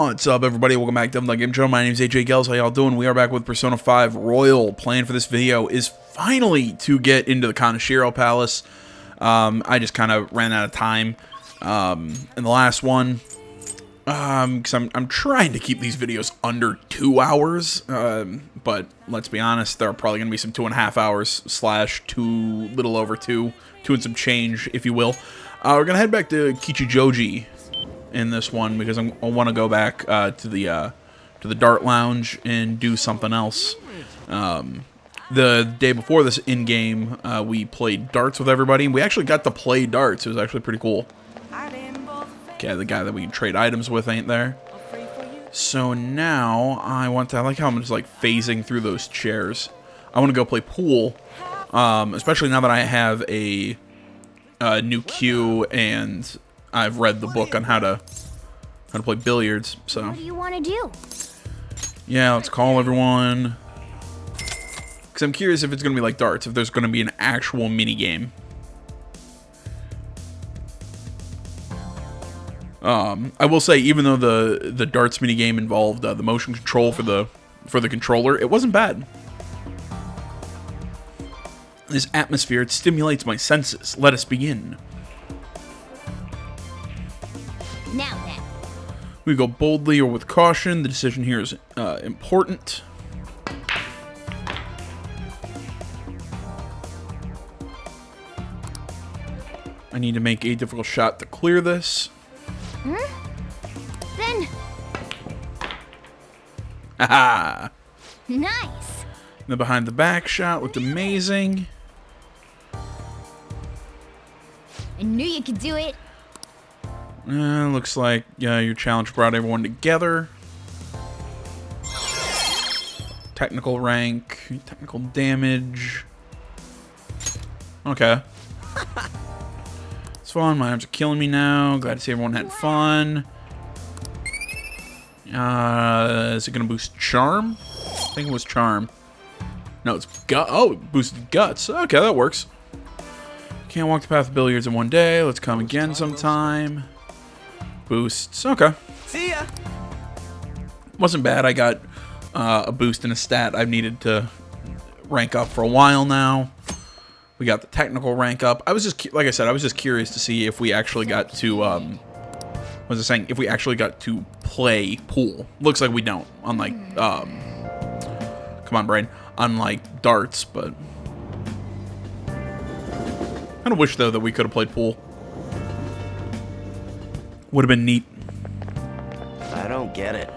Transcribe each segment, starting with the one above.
What's up, everybody? Welcome back to the Game Show. My name is AJ Gels. How y'all doing? We are back with Persona 5 Royal. Plan for this video is finally to get into the Kaneshiro Palace. I just kind of ran out of time in the last one. Because I'm trying to keep these videos under 2 hours. But let's be honest, there are probably going to be some 2.5 hours slash 2, little over 2 and some change, if you will. We're going to head back to Kichijoji in this one because I want to go back to the Dart Lounge and do something else. The day before this in-game, we played darts with everybody, and we actually got to play darts. It was actually pretty cool. Okay, the guy that we can trade items with ain't there. So now I want to, I like how I'm just like phasing through those chairs. I want to go play pool, especially now that I have a new cue and I've read the book on how to play billiards. So what do you want to do? Yeah, let's call everyone. Because I'm curious if it's going to be like darts, if there's going to be an actual mini game. I will say, even though the darts mini game involved the motion control for the controller, it wasn't bad. This atmosphere, it stimulates my senses. Let us begin. Now then. We go boldly or with caution. The decision here is important. I need to make a difficult shot to clear this. Then. Haha. Nice. The behind the back shot looked amazing. I knew you could do it. Looks like your challenge brought everyone together. Technical rank, technical damage. Okay. It's fun. My arms are killing me now. Glad to see everyone had fun. Is it gonna boost charm? I think it was charm. No, it's gut. Oh, it boosted guts. Okay, that works. Can't walk the path of billiards in one day. Let's come again sometime. Boosts. Okay. See ya. Wasn't bad. I got a boost in a stat I've needed to rank up for a while now. We got the technical rank up. I was just, like I said, I was just curious to see if we actually got to, what was I saying? If we actually got to play pool. Looks like we don't. Unlike, come on, brain. Unlike darts, but I kind of wish, though, that we could have played pool. Would have been neat. I don't get it.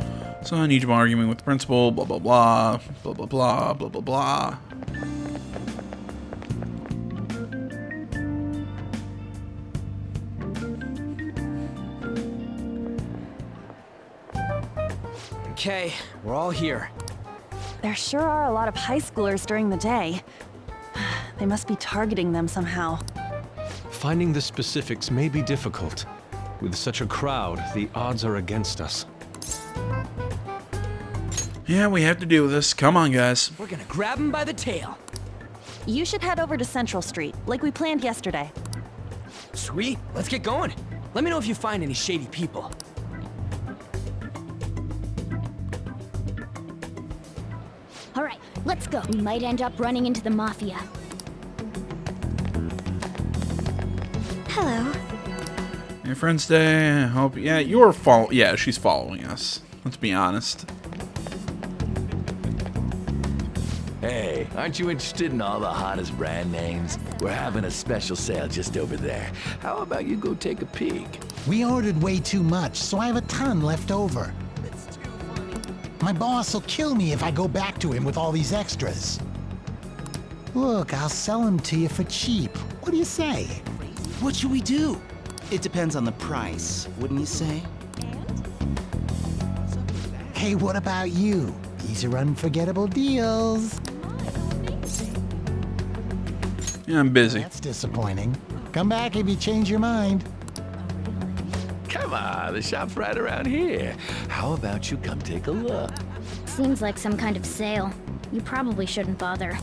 So I need you arguing with the principal, blah, blah, blah, blah, blah, blah, blah, blah, blah. Okay, we're all here. There sure are a lot of high schoolers during the day. They must be targeting them somehow. Finding the specifics may be difficult. With such a crowd, the odds are against us. Yeah, we have to do this. Come on, guys. We're gonna grab him by the tail. You should head over to Central Street, like we planned yesterday. Sweet, let's get going. Let me know if you find any shady people. All right, let's go. We might end up running into the mafia. Hello. Your friend's day. I hope. Yeah, you're yeah, she's following us. Let's be honest. Hey, aren't you interested in all the hottest brand names? We're having a special sale just over there. How about you go take a peek? We ordered way too much, so I have a ton left over. My boss will kill me if I go back to him with all these extras. Look, I'll sell them to you for cheap. What do you say? What should we do? It depends on the price, wouldn't you say? Hey, what about you? These are unforgettable deals. Yeah, I'm busy. That's disappointing. Come back if you change your mind. Come on, the shop's right around here. How about you come take a look? Seems like some kind of sale. You probably shouldn't bother.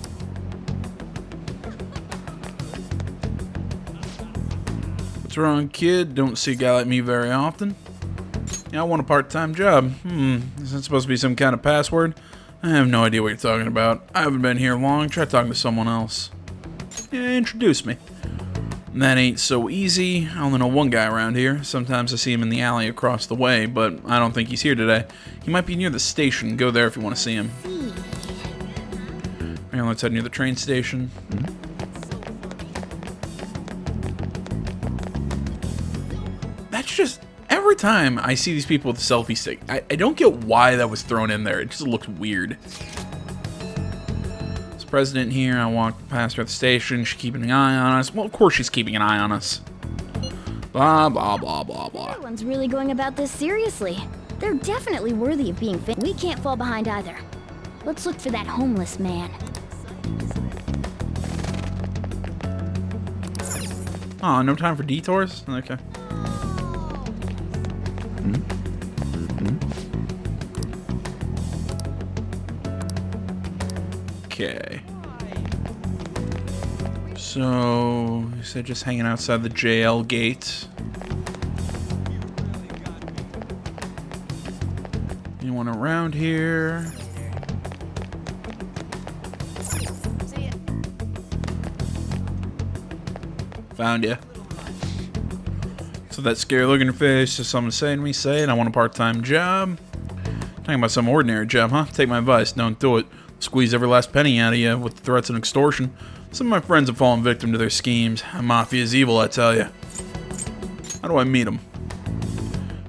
What's wrong, kid? Don't see a guy like me very often. Yeah, I want a part-time job. Is that supposed to be some kind of password? I have no idea what you're talking about. I haven't been here long. Try talking to someone else. Yeah, introduce me. That ain't so easy. I only know one guy around here. Sometimes I see him in the alley across the way, but I don't think he's here today. He might be near the station. Go there if you want to see him. Alright, let's head near the train station. That's just... Every time I see these people with the selfie stick, I don't get why that was thrown in there. It just looks weird. There's president here. I walked past her at the station. She's keeping an eye on us. Well, of course she's keeping an eye on us. Blah, blah, blah, blah, blah. Everyone's really going about this seriously. They're definitely worthy of being fit. We can't fall behind either. Let's look for that homeless man. Oh, no time for detours? Okay. Okay. So, you said just hanging outside the jail gate. Anyone around here? Found ya. So that scary look in your face, just something to say to me, say it. I want a part-time job. Talking about some ordinary job, huh? Take my advice, don't do it. Squeeze every last penny out of you with threats and extortion. Some of my friends have fallen victim to their schemes. Mafia is evil, I tell you. How do I meet them?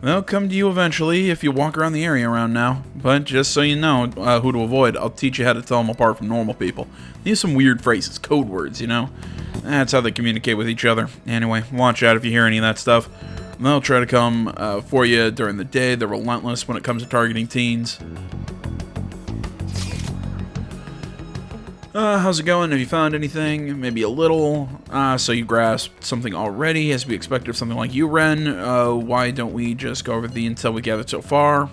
They'll come to you eventually if you walk around the area around now. But just so you know who to avoid, I'll teach you how to tell them apart from normal people. They use some weird phrases, code words, you know? That's how they communicate with each other. Anyway, watch out if you hear any of that stuff. They'll try to come for you during the day. They're relentless when it comes to targeting teens. How's it going? Have you found anything? Maybe a little. So you grasped something already, as we expected of something like you, Ren. Why don't we just go over the intel we gathered so far?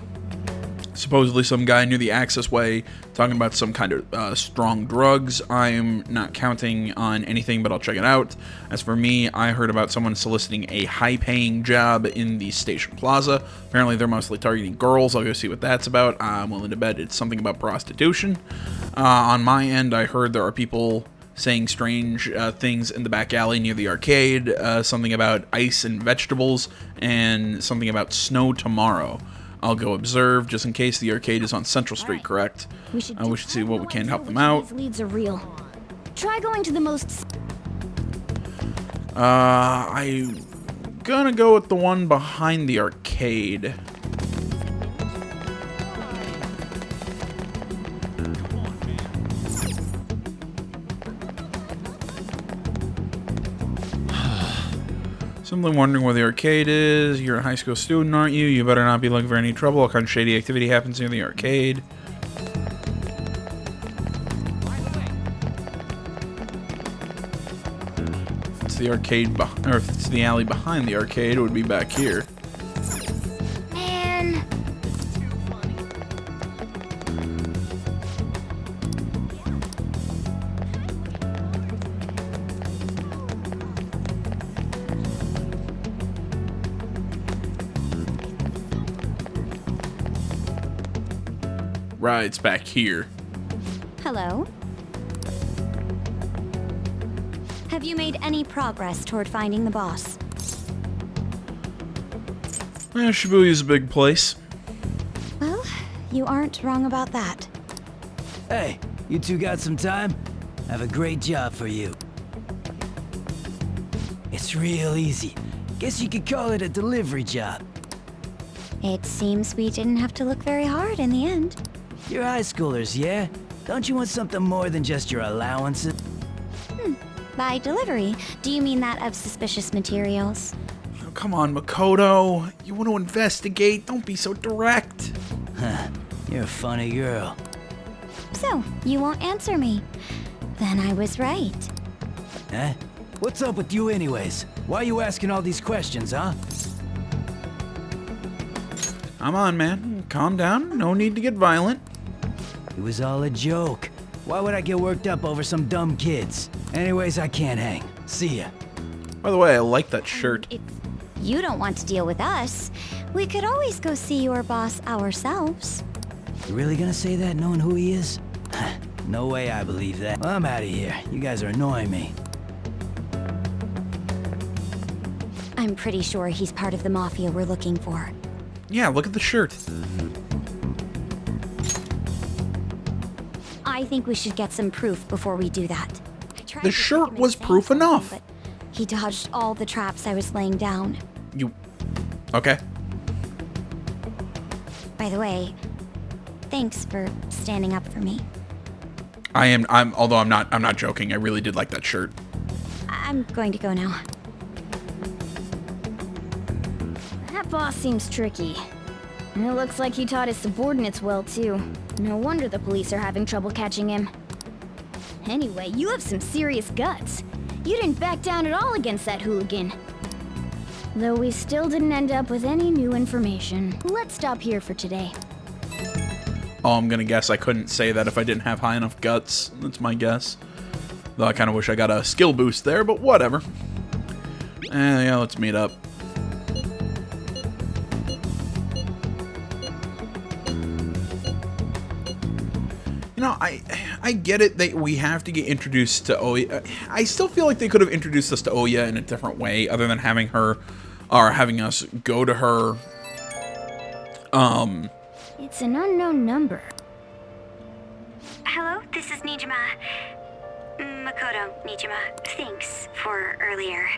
Supposedly some guy near the access way talking about some kind of strong drugs. I'm not counting on anything, but I'll check it out. As for me, I heard about someone soliciting a high-paying job in the station plaza. Apparently they're mostly targeting girls. I'll go see what that's about. I'm willing to bet it's something about prostitution. On my end, I heard there are people saying strange things in the back alley near the arcade. Something about ice and vegetables, and something about snow tomorrow. I'll go observe, just in case. The arcade is on Central Street, correct? We should see what we can to help them out. These leads are real. Try going to the most... I'm gonna go with the one behind the arcade. Simply wondering where the arcade is. You're a high school student, aren't you? You better not be looking for any trouble. What kind of shady activity happens near the arcade? If it's the arcade, or if it's the alley behind the arcade, it would be back here. Man. Right, it's back here. Hello? Have you made any progress toward finding the boss? Shibuya's a big place. Well, you aren't wrong about that. Hey, you two got some time? I have a great job for you. It's real easy. Guess you could call it a delivery job. It seems we didn't have to look very hard in the end. You're high schoolers, yeah? Don't you want something more than just your allowances? By delivery, do you mean that of suspicious materials? Oh, come on, Makoto. You want to investigate? Don't be so direct. Huh. You're a funny girl. So, you won't answer me. Then I was right. Huh? What's up with you anyways? Why are you asking all these questions, huh? Come on, man. Calm down. No need to get violent. It was all a joke. Why would I get worked up over some dumb kids? Anyways, I can't hang. See ya. By the way, I like that shirt. you don't want to deal with us, we could always go see your boss ourselves. You really gonna say that knowing who he is? No way I believe that. I'm out of here. You guys are annoying me. I'm pretty sure he's part of the mafia we're looking for. Yeah, look at the shirt. I think we should get some proof before we do that. I tried The to shirt make him was say proof something, enough. but he dodged all the traps I was laying down. You... Okay. By the way, thanks for standing up for me. Although I'm not joking. I really did like that shirt. I'm going to go now. That boss seems tricky. And it looks like he taught his subordinates well, too. No wonder the police are having trouble catching him. Anyway, you have some serious guts. You didn't back down at all against that hooligan. Though we still didn't end up with any new information. Let's stop here for today. Oh, I'm gonna guess I couldn't say that if I didn't have high enough guts. That's my guess. Though I kind of wish I got a skill boost there, but whatever. Yeah, let's meet up. You know, I get it that we have to get introduced to Oya. I still feel like they could have introduced us to Oya in a different way, other than having her, or having us go to her. It's an unknown number. Hello, this is Nijima. Makoto Nijima. Thanks for earlier.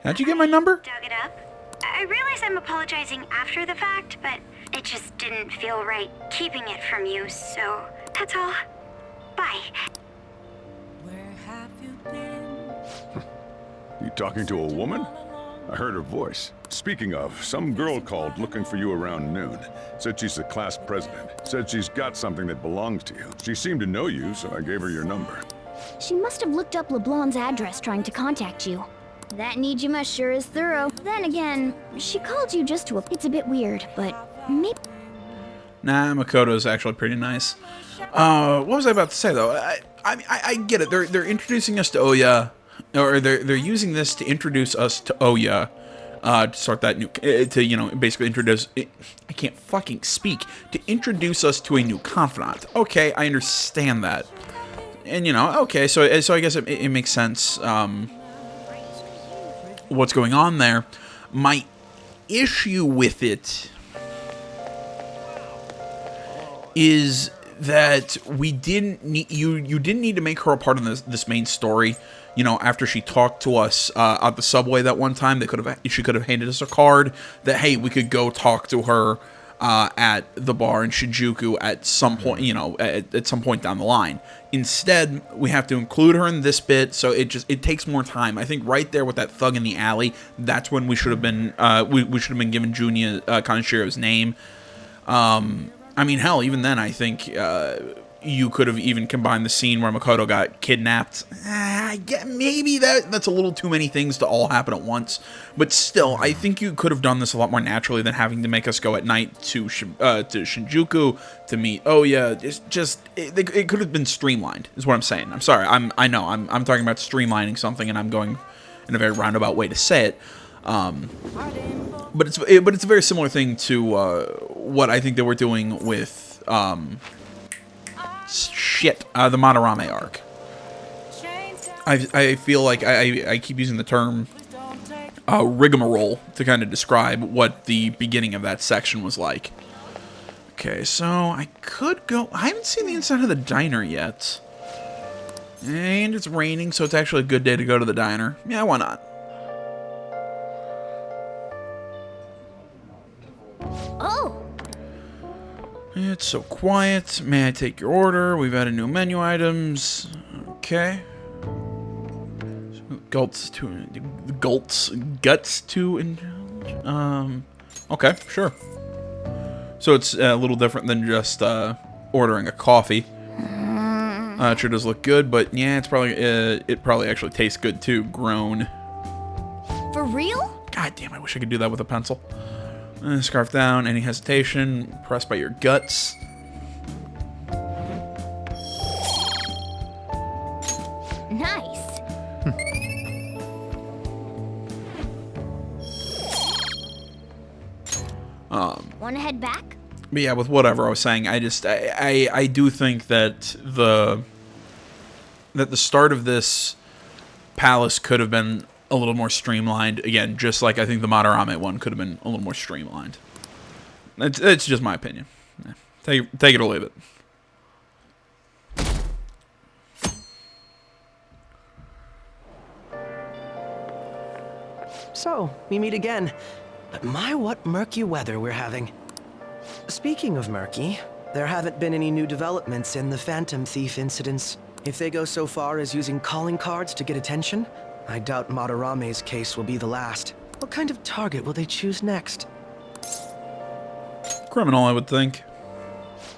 How'd you get my number? Dug it up. I realize I'm apologizing after the fact, but it just didn't feel right keeping it from you, so that's all. Bye. You talking to a woman? I heard her voice. Speaking of, some girl called looking for you around noon. Said she's the class president. Said she's got something that belongs to you. She seemed to know you, so I gave her your number. She must have looked up LeBlanc's address trying to contact you. That Nijima sure is thorough. Then again, she called you just to it's a bit weird, but maybe... Nah, Makoto's actually pretty nice. What was I about to say, though? I get it. They're introducing us to Oya, or they're using this to introduce us to Oya, to start that new, to, you know, basically introduce, I can't fucking speak, to introduce us to a new confidant. Okay, I understand that. And, you know, okay, so I guess it makes sense, what's going on there. My issue with it is that we didn't need you didn't need to make her a part of this main story. You know, after she talked to us at the subway that one time, she could have handed us a card that, hey, we could go talk to her at the bar in Shinjuku at some point, you know, at some point down the line. Instead, we have to include her in this bit, so it takes more time. I think right there with that thug in the alley, that's when we should have been we should have been given Junya Kanashiro's name. I mean, hell, even then, I think you could have even combined the scene where Makoto got kidnapped. Maybe that's a little too many things to all happen at once. But still, I think you could have done this a lot more naturally than having to make us go at night to Shinjuku to meet Oya. It could have been streamlined, is what I'm saying. I'm sorry. I know. I'm talking about streamlining something, and I'm going in a very roundabout way to say it. But it's a very similar thing to what I think they were doing with the Madarame arc. I feel like I keep using the term rigmarole to kind of describe what the beginning of that section was like. Okay, so I could go. I haven't seen the inside of the diner yet, and it's raining, so it's actually a good day to go to the diner. Yeah, why not? Oh! It's so quiet. May I take your order? We've added new menu items. Okay. Guts to okay, sure. So it's a little different than just ordering a coffee. It sure does look good, but yeah, it probably actually tastes good too. Grown. For real? God damn, I wish I could do that with a pencil. Scarf down, any hesitation, pressed by your guts. Nice. Wanna head back? But yeah, with whatever I was saying, I do think that the start of this palace could have been a little more streamlined. Again, just like I think the Madarame one could have been a little more streamlined. It's just my opinion. Yeah. Take it or leave it. So, we meet again. But my, what murky weather we're having. Speaking of murky, there haven't been any new developments in the Phantom Thief incidents. If they go so far as using calling cards to get attention, I doubt Madarame's case will be the last. What kind of target will they choose next? Criminal, I would think.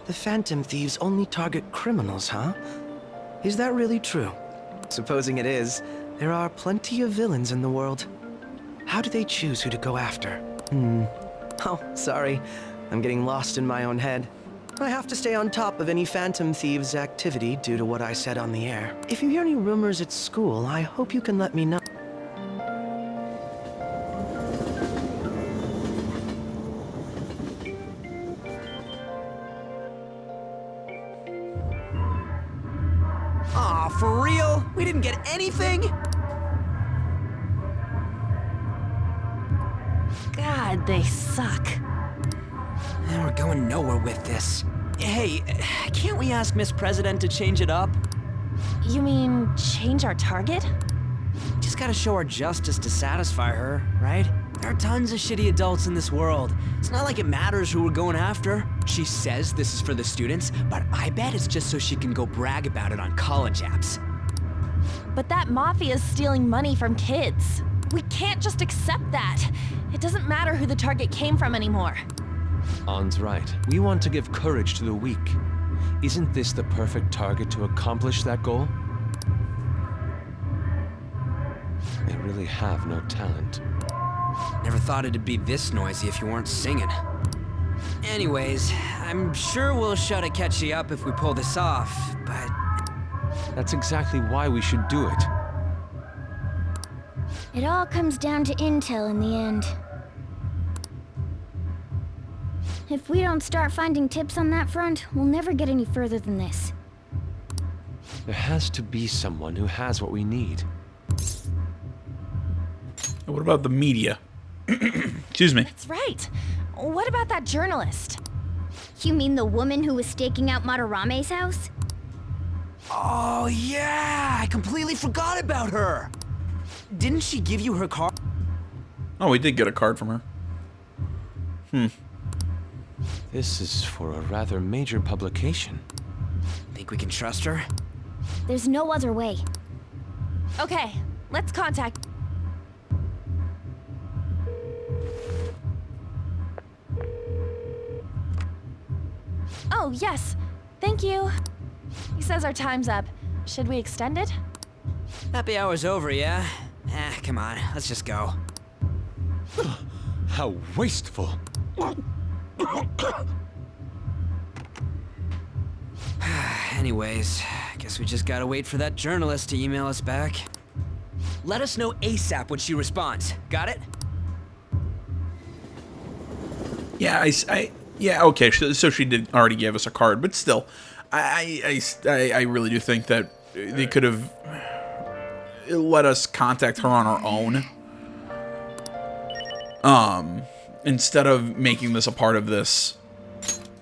The Phantom Thieves only target criminals, huh? Is that really true? Supposing it is, there are plenty of villains in the world. How do they choose who to go after? Oh, sorry. I'm getting lost in my own head. I have to stay on top of any Phantom Thieves' activity due to what I said on the air. If you hear any rumors at school, I hope you can let me know. Aw, for real? We didn't get anything? God, they suck. And we're going nowhere with this. Hey, can't we ask Miss President to change it up? You mean change our target? Just gotta show our justice to satisfy her, right? There are tons of shitty adults in this world. It's not like it matters who we're going after. She says this is for the students, but I bet it's just so she can go brag about it on college apps. But that mafia's stealing money from kids. We can't just accept that. It doesn't matter who the target came from anymore. An's right. We want to give courage to the weak. Isn't this the perfect target to accomplish that goal? They really have no talent. Never thought it'd be this noisy if you weren't singing. Anyways, I'm sure we'll shut a catchy up if we pull this off, but... That's exactly why we should do it. It all comes down to intel in the end. If we don't start finding tips on that front, we'll never get any further than this. There has to be someone who has what we need. What about the media? Excuse me. That's right. What about that journalist? You mean the woman who was staking out Madarame's house? Oh yeah, I completely forgot about her! Didn't she give you her card? Oh, we did get a card from her. This is for a rather major publication. Think we can trust her? There's no other way. Okay, let's contact... Oh, yes. Thank you. He says our time's up. Should we extend it? Happy hour's over, yeah? Come on, let's just go. How wasteful. Anyways, guess we just gotta wait for that journalist to email us back. Let us know ASAP when she responds. Got it? Yeah, yeah, okay, so she did already give us a card, but still, I really do think that they could have let us contact her on our own. Instead of making this a part of this,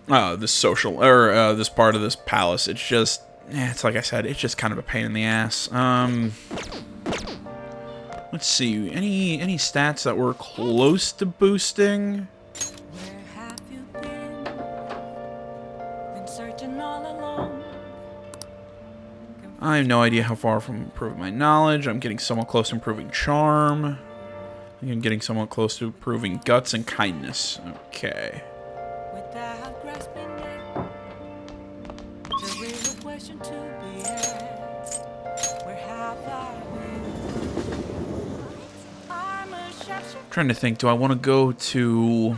this social, or this part of this palace. It's just, it's like I said, it's just kind of a pain in the ass. Let's see, any stats that were close to boosting? I have no idea how far from improving my knowledge. I'm getting somewhat close to improving charm. I'm getting somewhat close to improving guts and kindness. Okay. Trying to think, do I want to go to...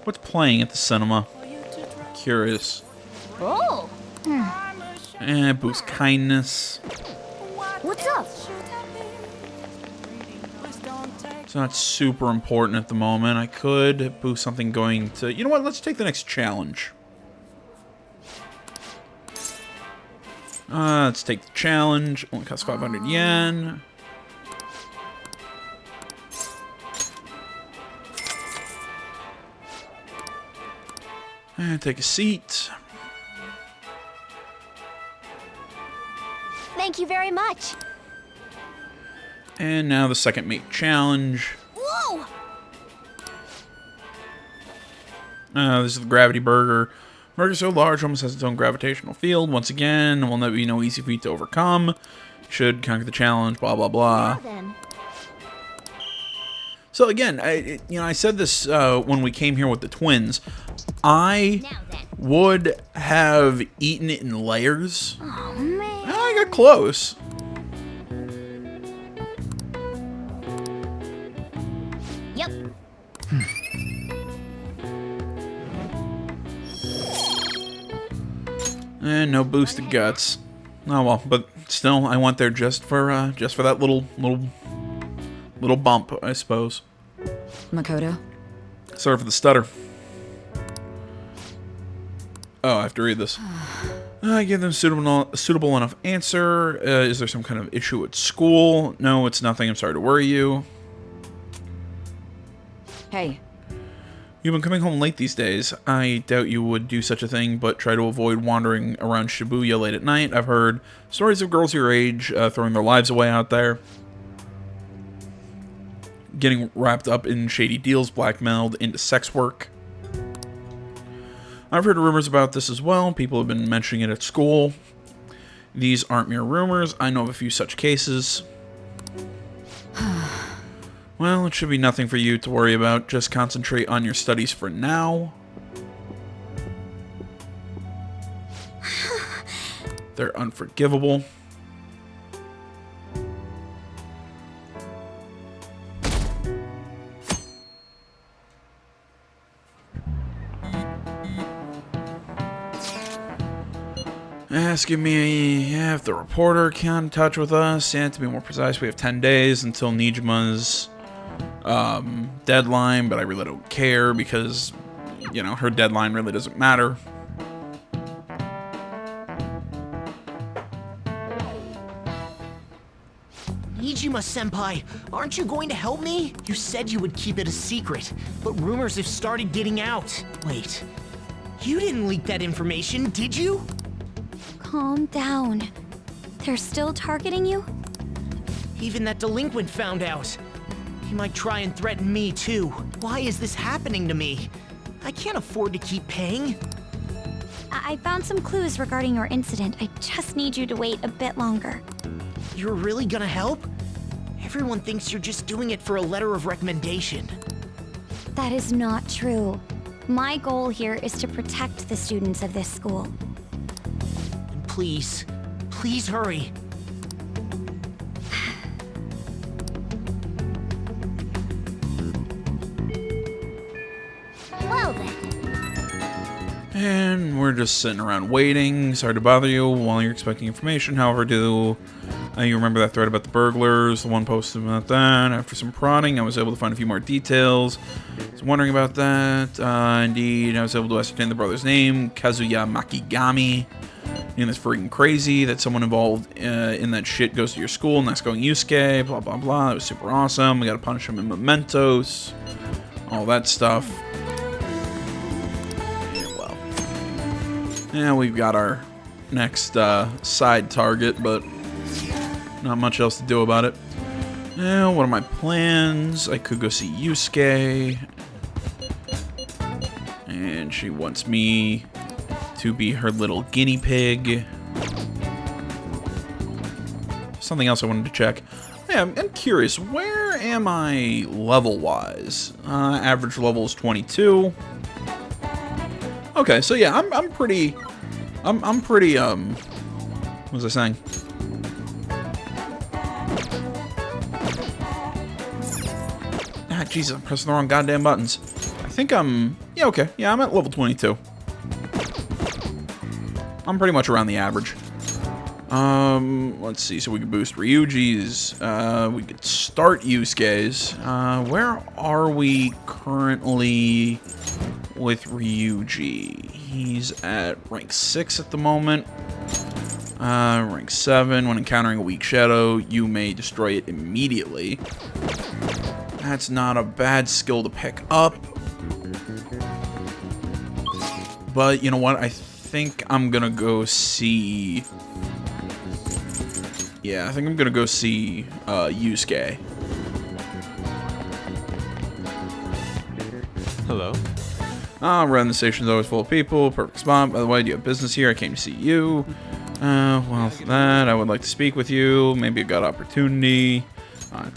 What's playing at the cinema? Curious. Oh! Boost kindness. What's up? It's not super important at the moment. I could boost something going to... You know what? Let's take the next challenge. Let's take the challenge. Only costs 500 yen. And take a seat. Thank you very much. And now the second mate challenge. Whoa! This is the gravity burger. Burger so large, almost has its own gravitational field. Once again, will not be no easy feat to overcome. Should conquer the challenge. Blah blah blah. So again, I said this when we came here with the twins. I would have eaten it in layers. Oh man! I got close. Yep. And no boosted guts. Oh well, but still, I went there just for that little bump, I suppose. Makoto? Sorry for the stutter. Oh, I have to read this. I give them suitable enough answer. Is there some kind of issue at school? No, it's nothing. I'm sorry to worry you. Hey. You've been coming home late these days. I doubt you would do such a thing, but try to avoid wandering around Shibuya late at night. I've heard stories of girls your age throwing their lives away out there. Getting wrapped up in shady deals, blackmailed into sex work. I've heard rumors about this as well. People have been mentioning it at school. These aren't mere rumors. I know of a few such cases. Well, it should be nothing for you to worry about. Just concentrate on your studies for now. They're unforgivable. Asking me if the reporter can in touch with us. And to be more precise, we have 10 days until Nijima's deadline, but I really don't care because, you know, her deadline really doesn't matter. Nijima-senpai, aren't you going to help me? You said you would keep it a secret, but rumors have started getting out. Wait, you didn't leak that information, did you? Calm down. They're still targeting you? Even that delinquent found out. He might try and threaten me too. Why is this happening to me? I can't afford to keep paying. I found some clues regarding your incident. I just need you to wait a bit longer. You're really gonna help? Everyone thinks you're just doing it for a letter of recommendation. That is not true. My goal here is to protect the students of this school. And please, please hurry. Well then. And we're just sitting around waiting. Sorry to bother you while you're expecting information. However, do you remember that thread about the burglars? The one posted about that. After some prodding, I was able to find a few more details. I was wondering about that. Indeed, I was able to ascertain the brother's name, Kazuya Makigami. And it's freaking crazy that someone involved in that shit goes to your school, and that's going Yusuke, blah, blah, blah. It was super awesome. We gotta punish him in mementos. All that stuff. Yeah, we've got our next side target, but not much else to do about it. Yeah, what are my plans? I could go see Yusuke. And she wants me to be her little guinea pig. Something else I wanted to check. Yeah, I'm curious, where am I level-wise? Average level is 22. Okay, so yeah, I'm pretty, what was I saying? Ah, Jesus, I'm pressing the wrong goddamn buttons. I think yeah, okay, yeah, I'm at level 22. I'm pretty much around the average. Let's see. So we can boost Ryuji's. We could start Yusuke's. Where are we currently with Ryuji? He's at rank 6 at the moment. Rank 7. When encountering a weak shadow, you may destroy it immediately. That's not a bad skill to pick up. But you know what? I think I'm gonna go see... Yeah, I think I'm gonna go see Yusuke. Hello? Around the station's always full of people. Perfect spot. By the way, do you have business here? I came to see you. Well, for that, I would like to speak with you. Maybe a good opportunity.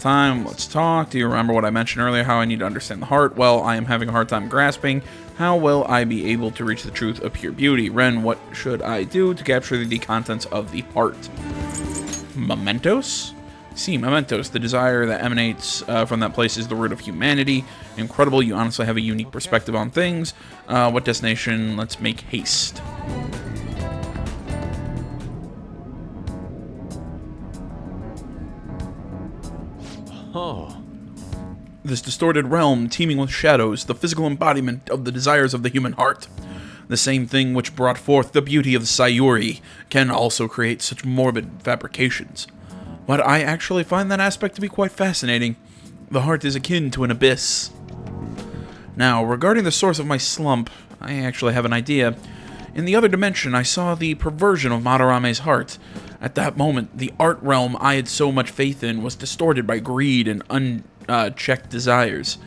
Time, let's talk. Do you remember what I mentioned earlier, how I need to understand the heart? Well, I am having a hard time grasping. How will I be able to reach the truth of pure beauty? Ren, what should I do to capture the contents of the heart? Mementos? See, mementos, the desire that emanates from that place is the root of humanity. Incredible, you honestly have a unique perspective on things. What destination? Let's make haste. Oh. This distorted realm, teeming with shadows, the physical embodiment of the desires of the human heart. The same thing which brought forth the beauty of the Sayuri can also create such morbid fabrications. But I actually find that aspect to be quite fascinating. The heart is akin to an abyss. Now, regarding the source of my slump, I actually have an idea. In the other dimension, I saw the perversion of Madarame's heart. At that moment, the art realm I had so much faith in was distorted by greed and unchecked desires.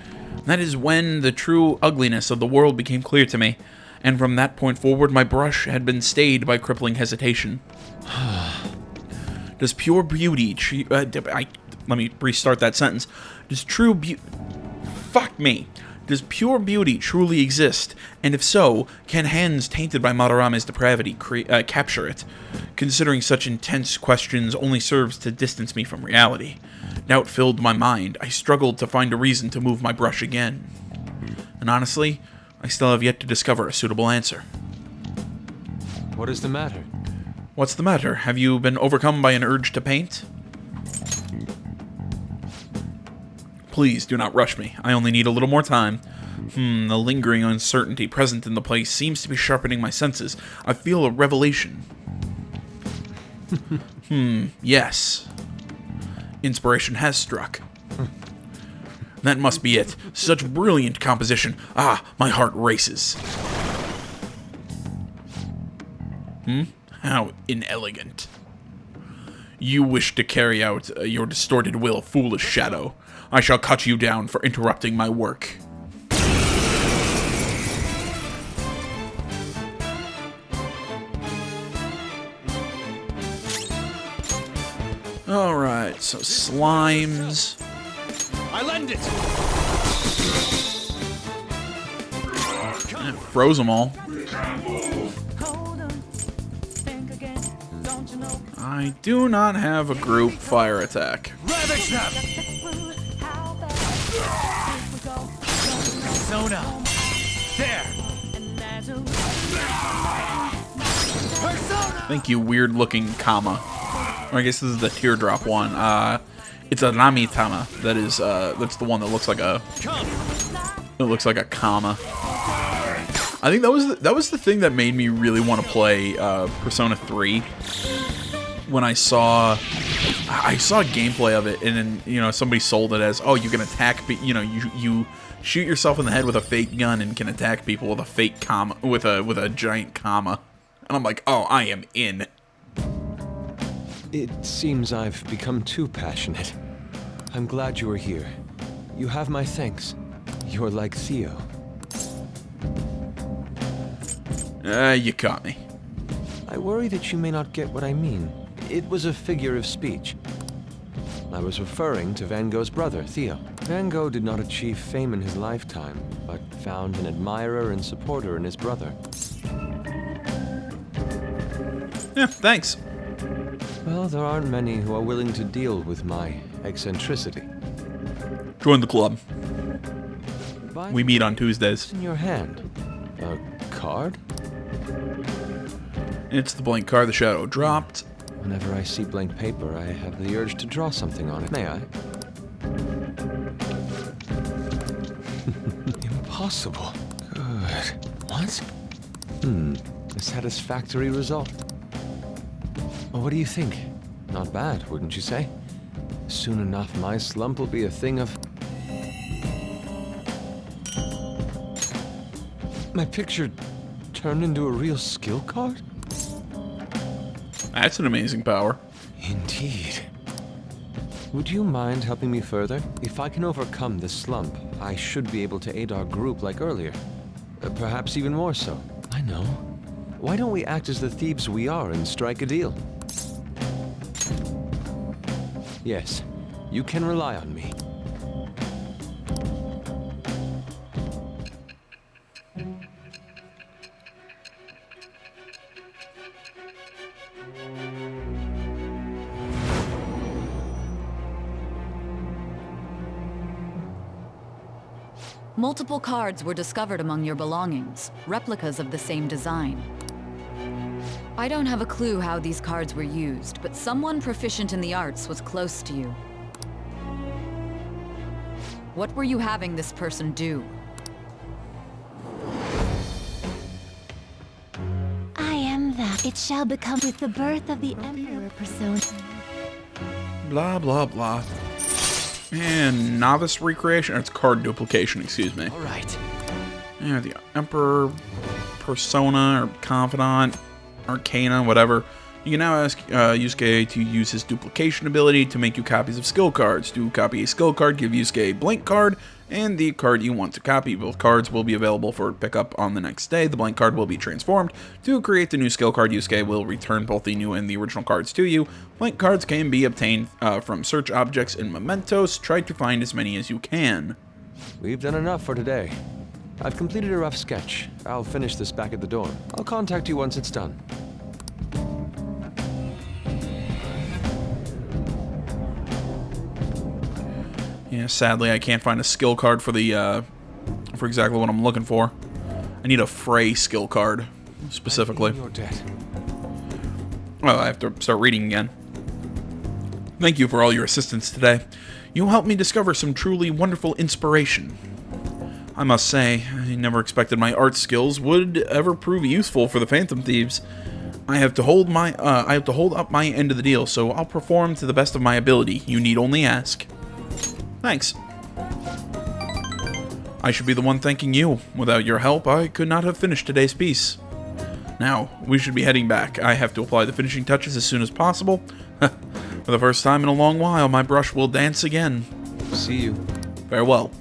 That is when the true ugliness of the world became clear to me, and from that point forward, my brush had been stayed by crippling hesitation. Does pure beauty... let me restart that sentence. Does true beauty... Fuck me. Does pure beauty truly exist? And if so, can hands tainted by Madarame's depravity capture it? Considering such intense questions only serves to distance me from reality. Doubt filled my mind. I struggled to find a reason to move my brush again. And honestly, I still have yet to discover a suitable answer. What is the matter? What's the matter? Have you been overcome by an urge to paint? Please do not rush me. I only need a little more time. The lingering uncertainty present in the place seems to be sharpening my senses. I feel a revelation. Yes. Inspiration has struck. That must be it. Such brilliant composition. Ah, my heart races. How inelegant. You wish to carry out your distorted will, foolish shadow. I shall cut you down for interrupting my work. Alright, so slimes. I lend it! Froze them all. I do not have a group fire attack. Ravage them! Persona. There. Persona. Thank you, weird looking comma. Or I guess this is the teardrop one. It's a Namitama. That is that's the one that looks like a it looks like a comma. I think that was the thing that made me really want to play Persona 3. When I saw gameplay of it, and then, you know, somebody sold it as, oh, you can attack, you know, you shoot yourself in the head with a fake gun and can attack people with a fake comma, with a giant comma, and I'm like, oh, I am in. It seems I've become too passionate. I'm glad you are here. You have my thanks. You're like Theo. You caught me. I worry that you may not get what I mean. It was a figure of speech. I was referring to Van Gogh's brother, Theo. Van Gogh did not achieve fame in his lifetime, but found an admirer and supporter in his brother. Yeah, thanks. Well, there aren't many who are willing to deal with my eccentricity. Join the club. By We meet on Tuesdays. what's in your hand? A card? It's the blank card the shadow dropped. Whenever I see blank paper, I have the urge to draw something on it. May I? Impossible. Good. What? A satisfactory result. Well, what do you think? Not bad, wouldn't you say? Soon enough, my slump will be a thing of... My picture turned into a real skill card? That's an amazing power. Indeed. Would you mind helping me further? If I can overcome this slump, I should be able to aid our group like earlier. Perhaps even more so. I know. Why don't we act as the thieves we are and strike a deal? Yes, you can rely on me. Multiple cards were discovered among your belongings, replicas of the same design. I don't have a clue how these cards were used, but someone proficient in the arts was close to you. What were you having this person do? I am that. It shall become with the birth of the Emperor persona. Blah, blah, blah. And novice recreation? It's card duplication, excuse me. Alright. Yeah, the Emperor persona or confidant, arcana, whatever. You can now ask Yusuke to use his duplication ability to make you copies of skill cards. To copy a skill card, give Yusuke a blank card and the card you want to copy. Both cards will be available for pickup on the next day. The blank card will be transformed. To create the new skill card, Yusuke will return both the new and the original cards to you. Blank cards can be obtained from search objects and mementos. Try to find as many as you can. We've done enough for today. I've completed a rough sketch. I'll finish this back at the dorm. I'll contact you once it's done. Yeah, sadly, I can't find a skill card for the for exactly what I'm looking for. I need a Frey skill card, specifically. Oh, I have to start reading again. Thank you for all your assistance today. You helped me discover some truly wonderful inspiration. I must say, I never expected my art skills would ever prove useful for the Phantom Thieves. I have to hold up my end of the deal, so I'll perform to the best of my ability. You need only ask. Thanks. I should be the one thanking you. Without your help, I could not have finished today's piece. Now, we should be heading back. I have to apply the finishing touches as soon as possible. For the first time in a long while, my brush will dance again. See you. Farewell.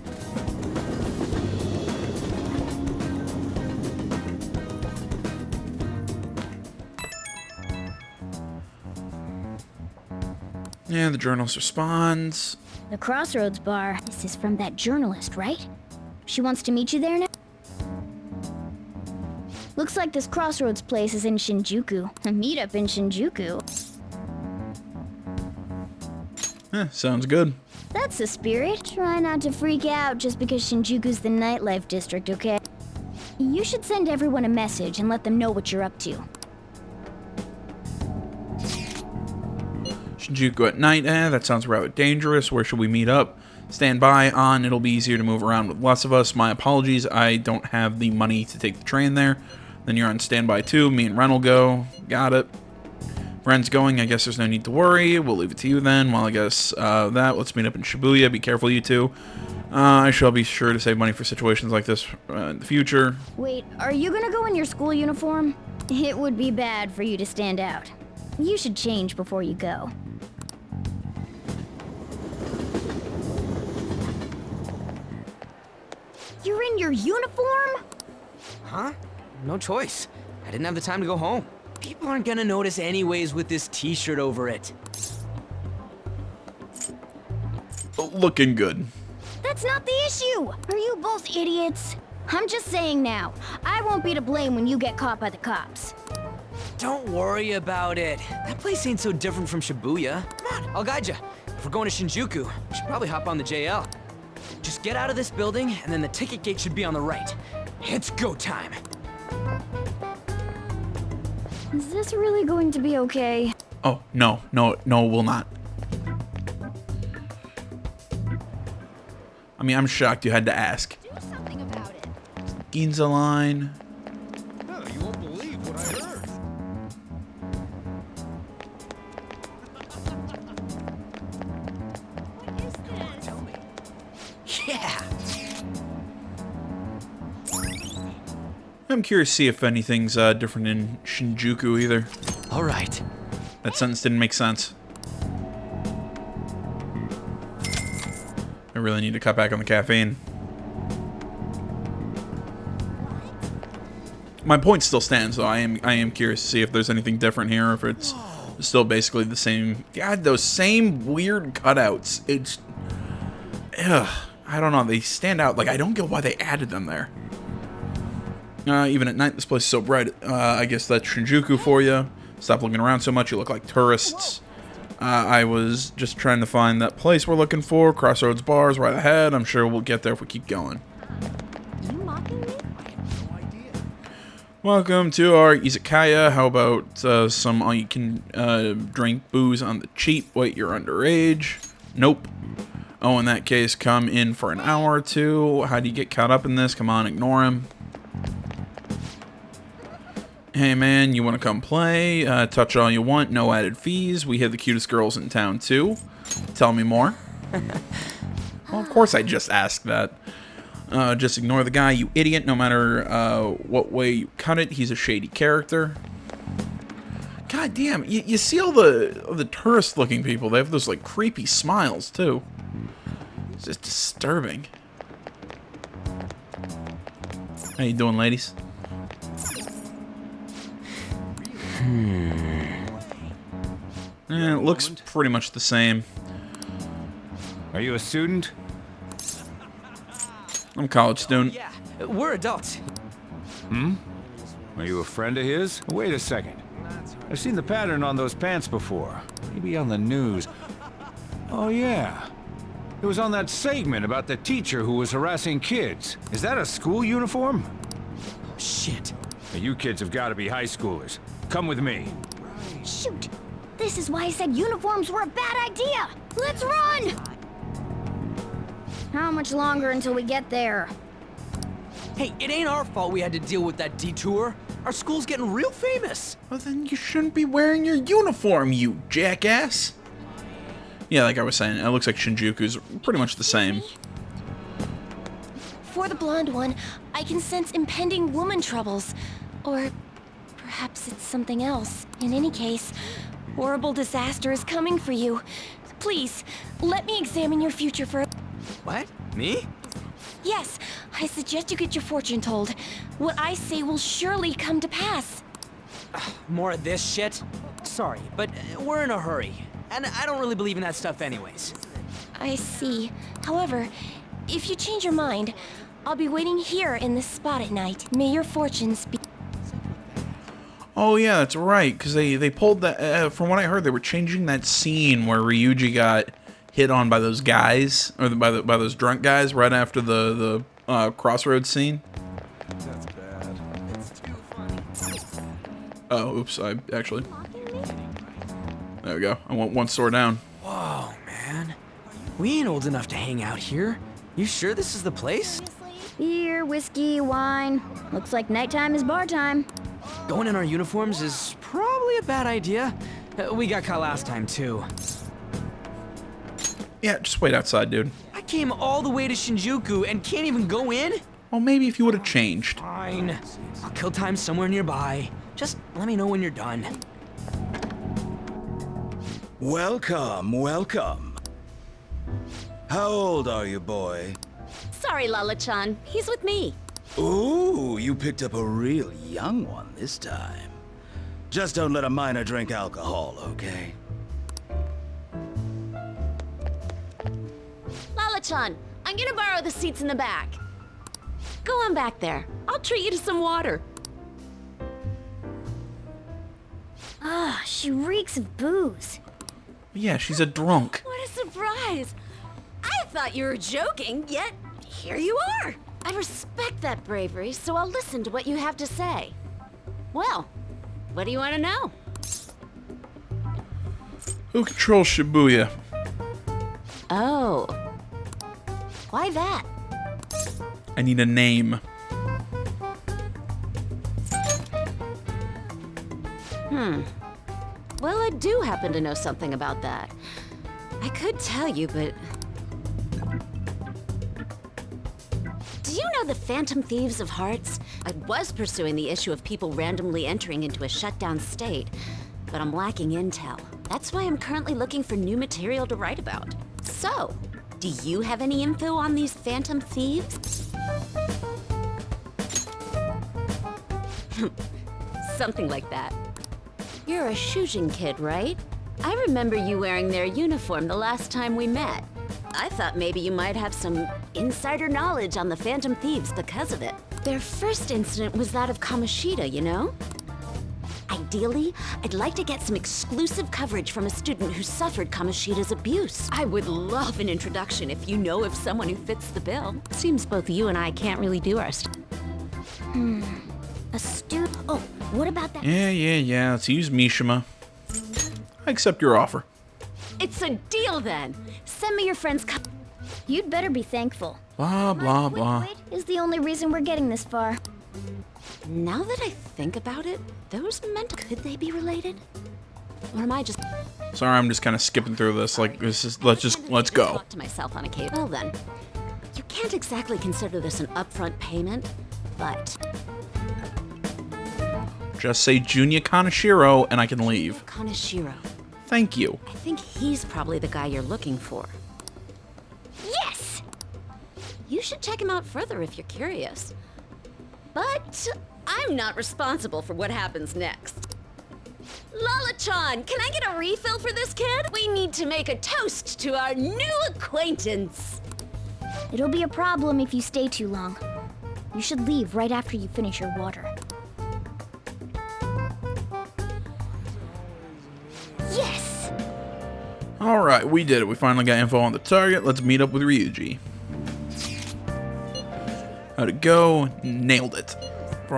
Yeah, the journalist responds. The Crossroads bar. This is from that journalist, right? She wants to meet you there now? Looks like this Crossroads place is in Shinjuku. A meetup in Shinjuku. Sounds good. That's the spirit. Try not to freak out just because Shinjuku's the nightlife district, okay? You should send everyone a message and let them know what you're up to. Shinjuku at night, that sounds rather dangerous. Where should we meet up? Stand by on, it'll be easier to move around with less of us. My apologies, I don't have the money to take the train there. Then you're on standby too, me and Ren will go. Got it. Ren's going, I guess there's no need to worry. We'll leave it to you then. Well, I guess let's meet up in Shibuya. Be careful, you two. I shall be sure to save money for situations like this in the future. Wait, are you gonna go in your school uniform? It would be bad for you to stand out. You should change before you go. You're in your uniform? Huh? No choice. I didn't have the time to go home. People aren't gonna notice anyways with this t-shirt over it. Looking good. That's not the issue! Are you both idiots? I'm just saying now, I won't be to blame when you get caught by the cops. Don't worry about it. That place ain't so different from Shibuya. Come on, I'll guide you. If we're going to Shinjuku, we should probably hop on the JL. Just get out of this building, and then the ticket gate should be on the right. It's go time. Is this really going to be okay? Oh, no, we'll not. I mean, I'm shocked you had to ask. Do something about it. Ginza line. Oh, you won't believe what I heard. What is this? Tell me. Yeah. I'm curious to see if anything's different in Shinjuku either. All right. That sentence didn't make sense. I really need to cut back on the caffeine. My point still stands, though. I am curious to see if there's anything different here, or if it's still basically the same. God, those same weird cutouts. It's, I don't know. They stand out. Like, I don't get why they added them there. Even at night, this place is so bright. I guess that's Shinjuku for you. Stop looking around so much. You look like tourists. I was just trying to find that place we're looking for. Crossroads Bars right ahead. I'm sure we'll get there if we keep going. You mocking me? Welcome to our izakaya. How about some all-you-can drink booze on the cheap? Wait, you're underage? Nope. Oh, in that case, come in for an hour or two. How do you get caught up in this? Come on, ignore him. Hey man, you want to come play? Touch all you want, no added fees. We have the cutest girls in town too. Tell me more. Well, of course I just asked that. Just ignore the guy, you idiot. No matter what way you cut it, he's a shady character. God damn, you see all the tourist-looking people. They have those like creepy smiles too. It's just disturbing. How you doing, ladies? It looks pretty much the same. Are you a student? I'm a college student. Yeah, we're adults. Hmm? Are you a friend of his? Wait a second. I've seen the pattern on those pants before. Maybe on the news. Oh yeah. It was on that segment about the teacher who was harassing kids. Is that a school uniform? Shit. Now, you kids have got to be high schoolers. Come with me. Shoot! This is why I said uniforms were a bad idea! Let's run! How much longer until we get there? Hey, it ain't our fault we had to deal with that detour. Our school's getting real famous. Well, then you shouldn't be wearing your uniform, you jackass. Yeah, like I was saying, it looks like Shinjuku's pretty much the same. For the blonde one, I can sense impending woman troubles. Or perhaps it's something else. In any case, horrible disaster is coming for you. Please, let me examine your future for... What? Me? Yes, I suggest you get your fortune told. What I say will surely come to pass. More of this shit? Sorry, but we're in a hurry. And I don't really believe in that stuff anyways. I see. However, if you change your mind, I'll be waiting here in this spot at night. May your fortunes be... Oh yeah, that's right, because they pulled that, from what I heard, they were changing that scene where Ryuji got hit on by those guys, or by those drunk guys right after the crossroads scene. That's bad. It's too funny. Oh, oops, I actually... There we go, I went one store down. Whoa, man. We ain't old enough to hang out here. You sure this is the place? Beer, whiskey, wine. Looks like nighttime is bar time. Going in our uniforms is probably a bad idea. We got caught last time, too. Yeah, just wait outside, dude. I came all the way to Shinjuku and can't even go in? Well, maybe if you would have changed. Fine. I'll kill time somewhere nearby. Just let me know when you're done. Welcome, welcome. How old are you, boy? Sorry, Lala-chan. He's with me. Ooh, you picked up a real young one this time. Just don't let a minor drink alcohol, okay? Lala-chan, I'm gonna borrow the seats in the back. Go on back there. I'll treat you to some water. Ah, she reeks of booze. Yeah, she's a drunk. What a surprise! I thought you were joking, yet here you are. I respect that bravery, so I'll listen to what you have to say. Well, what do you want to know? Who controls Shibuya? Oh. Why that? I need a name. Well, I do happen to know something about that. I could tell you, but... Do you know the Phantom Thieves of Hearts? I was pursuing the issue of people randomly entering into a shutdown state, but I'm lacking intel. That's why I'm currently looking for new material to write about. So, do you have any info on these Phantom Thieves? Something like that. You're a Shujin kid, right? I remember you wearing their uniform the last time we met. I thought maybe you might have some insider knowledge on the Phantom Thieves because of it. Their first incident was that of Kamoshida, you know? Ideally, I'd like to get some exclusive coverage from a student who suffered Kamoshida's abuse. I would love an introduction if you know of someone who fits the bill. Seems both you and I can't really do our A student? Oh, what about that? Yeah. Let's use Mishima. I accept your offer. It's a deal then. Send me your friend's You'd better be thankful. Blah, blah, blah. Wait is the only reason we're getting this far. Now that I think about it, those could they be related? Or am I just... Sorry, I'm just kind of skipping through this. Like, let's go. Talk to myself on a cable. Well then, you can't exactly consider this an upfront payment, but... Just say Junya Kaneshiro and I can leave. Kaneshiro. Thank you. I think he's probably the guy you're looking for. Yes! You should check him out further if you're curious. But I'm not responsible for what happens next. Lala-chan, can I get a refill for this kid? We need to make a toast to our new acquaintance. It'll be a problem if you stay too long. You should leave right after you finish your water. Yes! Alright, we did it. We finally got info on the target. Let's meet up with Ryuji. How'd it go? Nailed it. For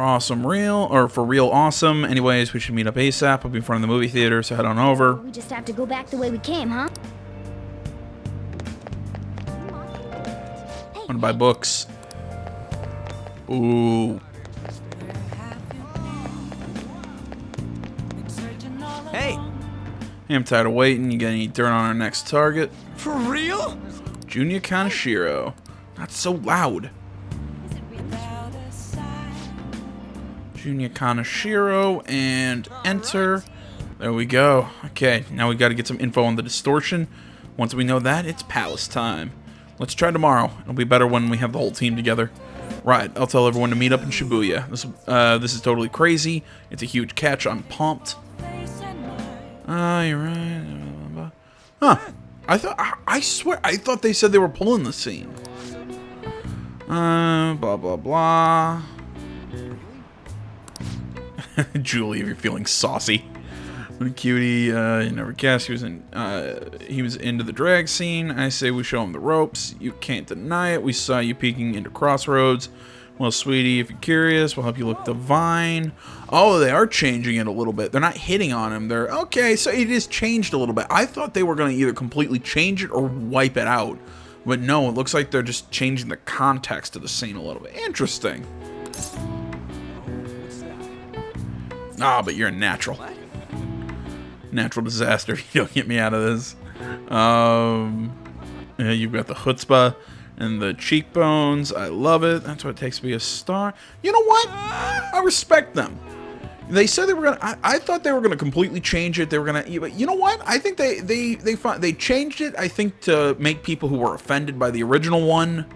real awesome. Anyways, we should meet up ASAP. I'll be in front of the movie theater, so head on over. We just have to go back the way we came, huh? Want to buy books. Ooh. Hey! I'm tired of waiting. You got any dirt on our next target? For real? Junya Kaneshiro. Not so loud. Junya Kaneshiro and enter. There we go. Okay, now we got to get some info on the distortion. Once we know that, it's palace time. Let's try tomorrow. It'll be better when we have the whole team together. Right, I'll tell everyone to meet up in Shibuya. This is totally crazy. It's a huge catch. I'm pumped. You're right. Huh. I swear, I thought they said they were pulling the scene. Blah, blah, blah. Julie, if you're feeling saucy. What a cutie. You never guessed he was into the drag scene. I say we show him the ropes. You can't deny it. We saw you peeking into Crossroads. Well, sweetie, if you're curious, we'll help you look divine. Oh, they are changing it a little bit. They're not hitting on him. They're okay, so it is changed a little bit. I thought they were going to either completely change it or wipe it out. But no, it looks like they're just changing the context of the scene a little bit. Interesting. Ah, but you're a natural. Natural disaster. You don't get me out of this. Yeah, you've got the chutzpah and the cheekbones. I love it. That's what it takes to be a star. You know what? I respect them. They said they were gonna. I thought they were gonna completely change it. They were gonna. But you know what? I think they changed it. I think to make people who were offended by the original one.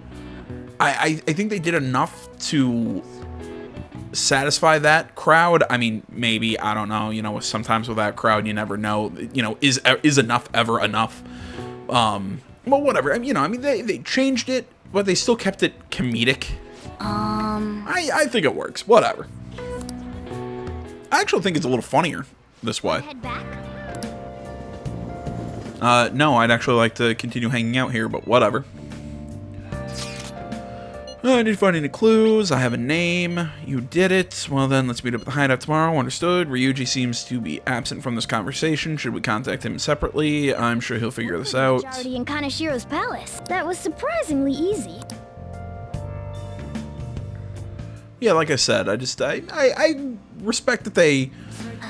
I think they did enough to satisfy that crowd. I mean, maybe, I don't know, you know, sometimes with that crowd you never know, you know, is enough ever enough? Well, whatever. You know, I mean, they changed it, but they still kept it comedic. I think it works. Whatever. I actually think it's a little funnier this way. Head back? No, I'd actually like to continue hanging out here, but whatever. Did you find any clues? I have a name. You did it. Well then, let's meet up at the hideout tomorrow. Understood. Ryuji seems to be absent from this conversation. Should we contact him separately? I'm sure he'll figure this out. Already in Kanashiro's palace. That was surprisingly easy. Yeah, like I said, I respect that they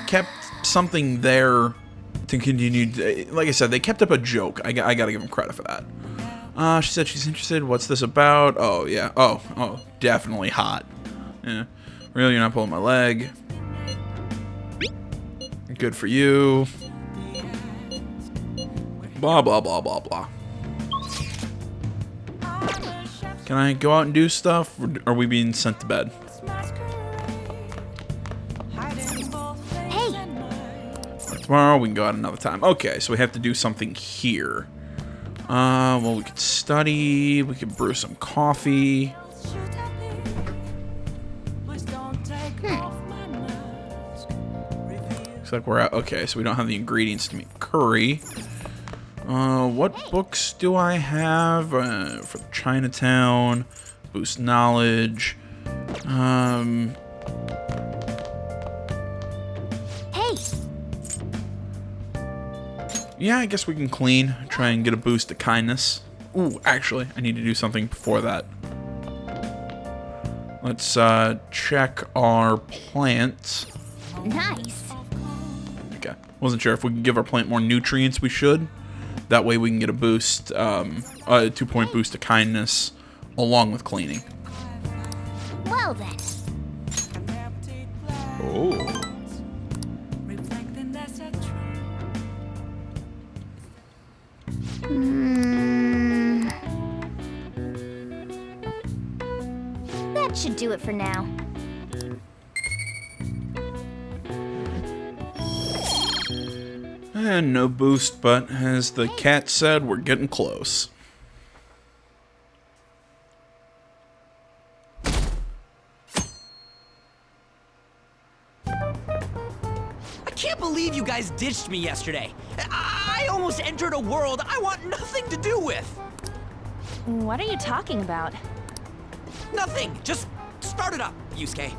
kept something there to continue. Like I said, they kept up a joke. I gotta give them credit for that. She said she's interested. What's this about? Oh, yeah. Oh, definitely hot. Yeah. Really, you're not pulling my leg. Good for you. Blah, blah, blah, blah, blah. Can I go out and do stuff? Or are we being sent to bed? Hey! Tomorrow, we can go out another time. Okay, so we have to do something here. Well, we could study, we could brew some coffee. Looks like we're out. Okay, so we don't have the ingredients to make curry. What books do I have? For Chinatown, boost knowledge. Hey! Yeah, I guess we can clean. Try and get a boost to kindness. Ooh, actually, I need to do something before that. Let's check our plant. Nice. Okay. Wasn't sure if we can give our plant more nutrients. We should. That way we can get a boost, a 2-point boost to kindness, along with cleaning. Well then. Oh. That should do it for now. And no boost, but as the cat said, we're getting close. I can't believe you guys ditched me yesterday. I almost entered a world I want nothing to do with. What are you talking about? Nothing. Just start it up, Yusuke.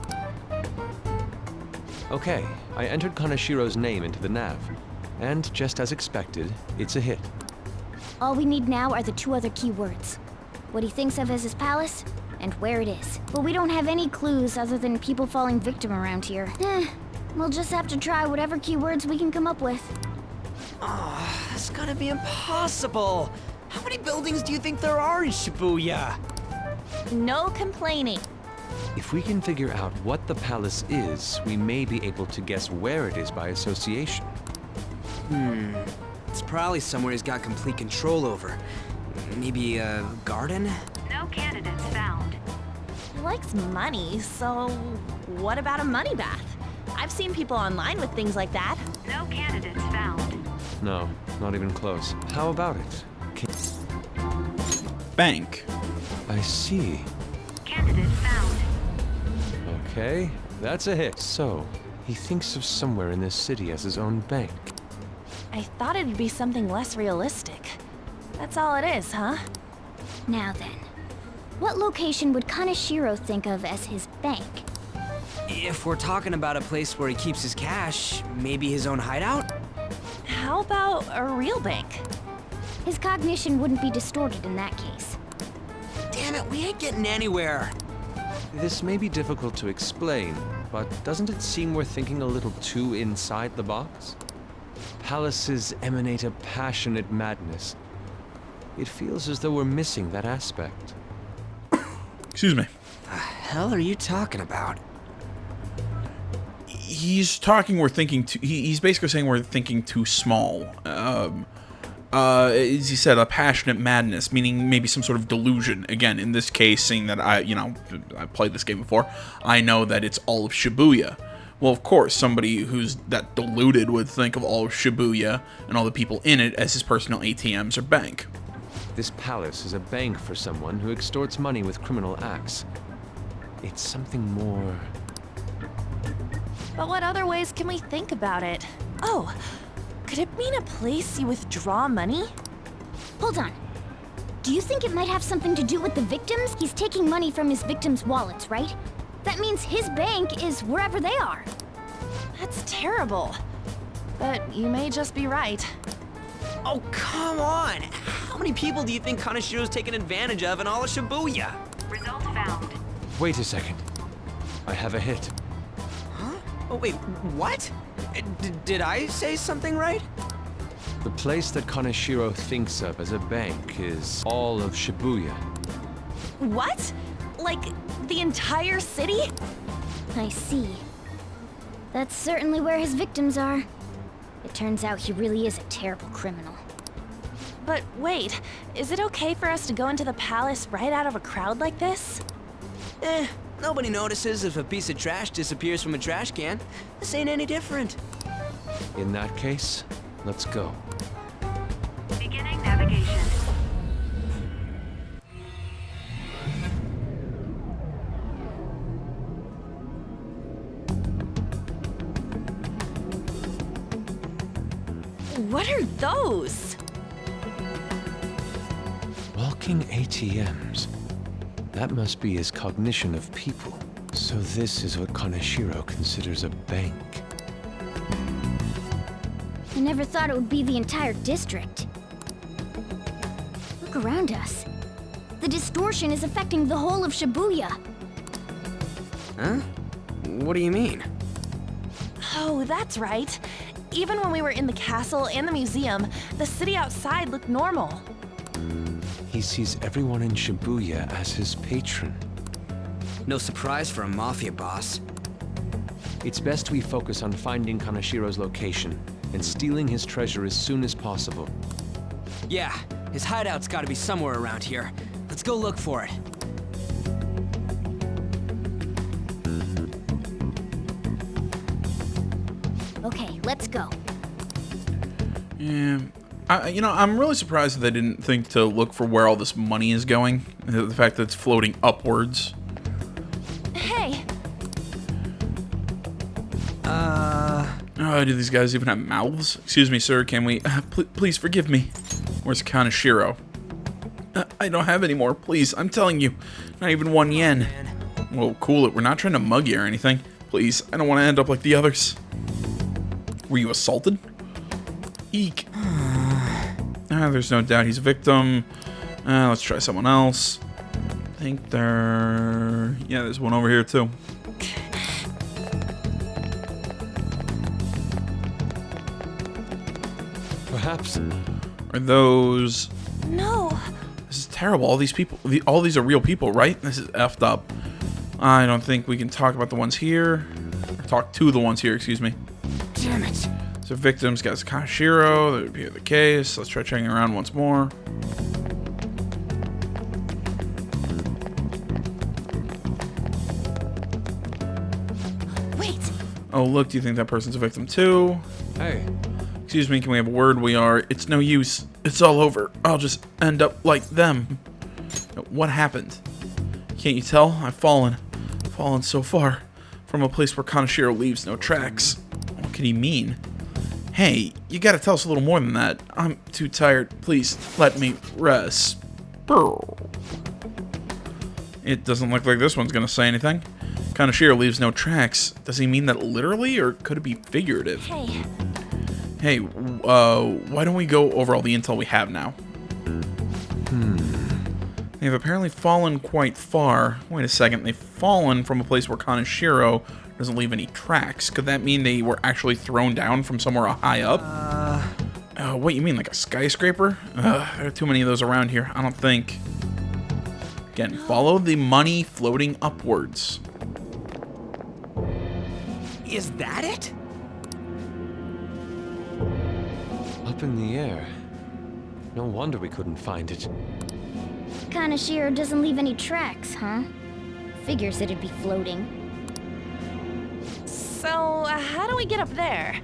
Okay, I entered Kanashiro's name into the nav. And just as expected, it's a hit. All we need now are the 2 other keywords. What he thinks of as his palace, and where it is. But we don't have any clues other than people falling victim around here. We'll just have to try whatever keywords we can come up with. Oh, that's gonna be impossible. How many buildings do you think there are in Shibuya? No complaining. If we can figure out what the palace is, we may be able to guess where it is by association. It's probably somewhere he's got complete control over. Maybe a garden? No candidates found. He likes money, so what about a money bath? I've seen people online with things like that. No candidates found. No, not even close. How about it? Bank. I see. Candidates found. Okay, that's a hit. So, he thinks of somewhere in this city as his own bank. I thought it'd be something less realistic. That's all it is, huh? Now then, what location would Kanashiro think of as his bank? If we're talking about a place where he keeps his cash, maybe his own hideout? How about a real bank? His cognition wouldn't be distorted in that case. Damn it, we ain't getting anywhere. This may be difficult to explain, but doesn't it seem we're thinking a little too inside the box? Palaces emanate a passionate madness. It feels as though we're missing that aspect. Excuse me. The hell are you talking about? He's talking, we're thinking too, he's basically saying we're thinking too small. As he said, a passionate madness, meaning maybe some sort of delusion. Again, in this case, seeing that I've played this game before, I know that it's all of Shibuya. Well, of course, somebody who's that deluded would think of all of Shibuya and all the people in it as his personal ATMs or bank. This palace is a bank for someone who extorts money with criminal acts. It's something more. But what other ways can we think about it? Oh, could it mean a place you withdraw money? Hold on. Do you think it might have something to do with the victims? He's taking money from his victims' wallets, right? That means his bank is wherever they are. That's terrible. But you may just be right. Oh, come on! How many people do you think Kanashiro's taken advantage of in all of Shibuya? Result found. Wait a second. I have a hit. Huh? Oh, wait, what? Did I say something right? The place that Kanashiro thinks of as a bank is all of Shibuya. What? Like, the entire city? I see. That's certainly where his victims are. It turns out he really is a terrible criminal. But wait, is it okay for us to go into the palace right out of a crowd like this? Nobody notices if a piece of trash disappears from a trash can. This ain't any different. In that case, let's go. Beginning navigation. What are those? Walking ATMs. That must be his cognition of people. So this is what Kanashiro considers a bank. I never thought it would be the entire district. Look around us. The distortion is affecting the whole of Shibuya. Huh? What do you mean? Oh, that's right. Even when we were in the castle and the museum, the city outside looked normal. He sees everyone in Shibuya as his patron. No surprise for a mafia boss. It's best we focus on finding Kanashiro's location and stealing his treasure as soon as possible. Yeah, his hideout's gotta be somewhere around here. Let's go look for it. Okay, let's go. Yeah. I'm really surprised that they didn't think to look for where all this money is going. The fact that it's floating upwards. Hey! Do these guys even have mouths? Excuse me, sir, can we... please forgive me. Where's Kanashiro? I don't have any more, please, I'm telling you. Not even 1 yen. Whoa, cool it. We're not trying to mug you or anything. Please, I don't want to end up like the others. Were you assaulted? Eek. There's no doubt he's a victim. Let's try someone else. I think yeah, there's one over here too. Perhaps. Are those... No. This is terrible. All these people, all these are real people, right? This is effed up. I don't think we can talk about the ones here. Or talk to the ones here, excuse me. Damn it. So victims got Kanashiro, that would be the case. Let's try checking around once more. Wait. Oh, look, do you think that person's a victim too? Hey. Excuse me, can we have a word? It's no use. It's all over. I'll just end up like them. What happened? Can't you tell? I've fallen so far from a place where Kanashiro leaves no tracks. What could he mean? Hey, you gotta tell us a little more than that. I'm too tired. Please, let me rest. It doesn't look like this one's gonna say anything. Kanashiro leaves no tracks. Does he mean that literally, or could it be figurative? Hey. Hey, why don't we go over all the intel we have now? They've apparently fallen quite far. Wait a second, they've fallen from a place where Kanashiro doesn't leave any tracks. Could that mean they were actually thrown down from somewhere high up? What, you mean like a skyscraper? There are too many of those around here. I don't think. Again, follow the money floating upwards. Is that it? Up in the air. No wonder we couldn't find it. Kanashiro doesn't leave any tracks, huh? Figures it'd be floating. So, how do we get up there?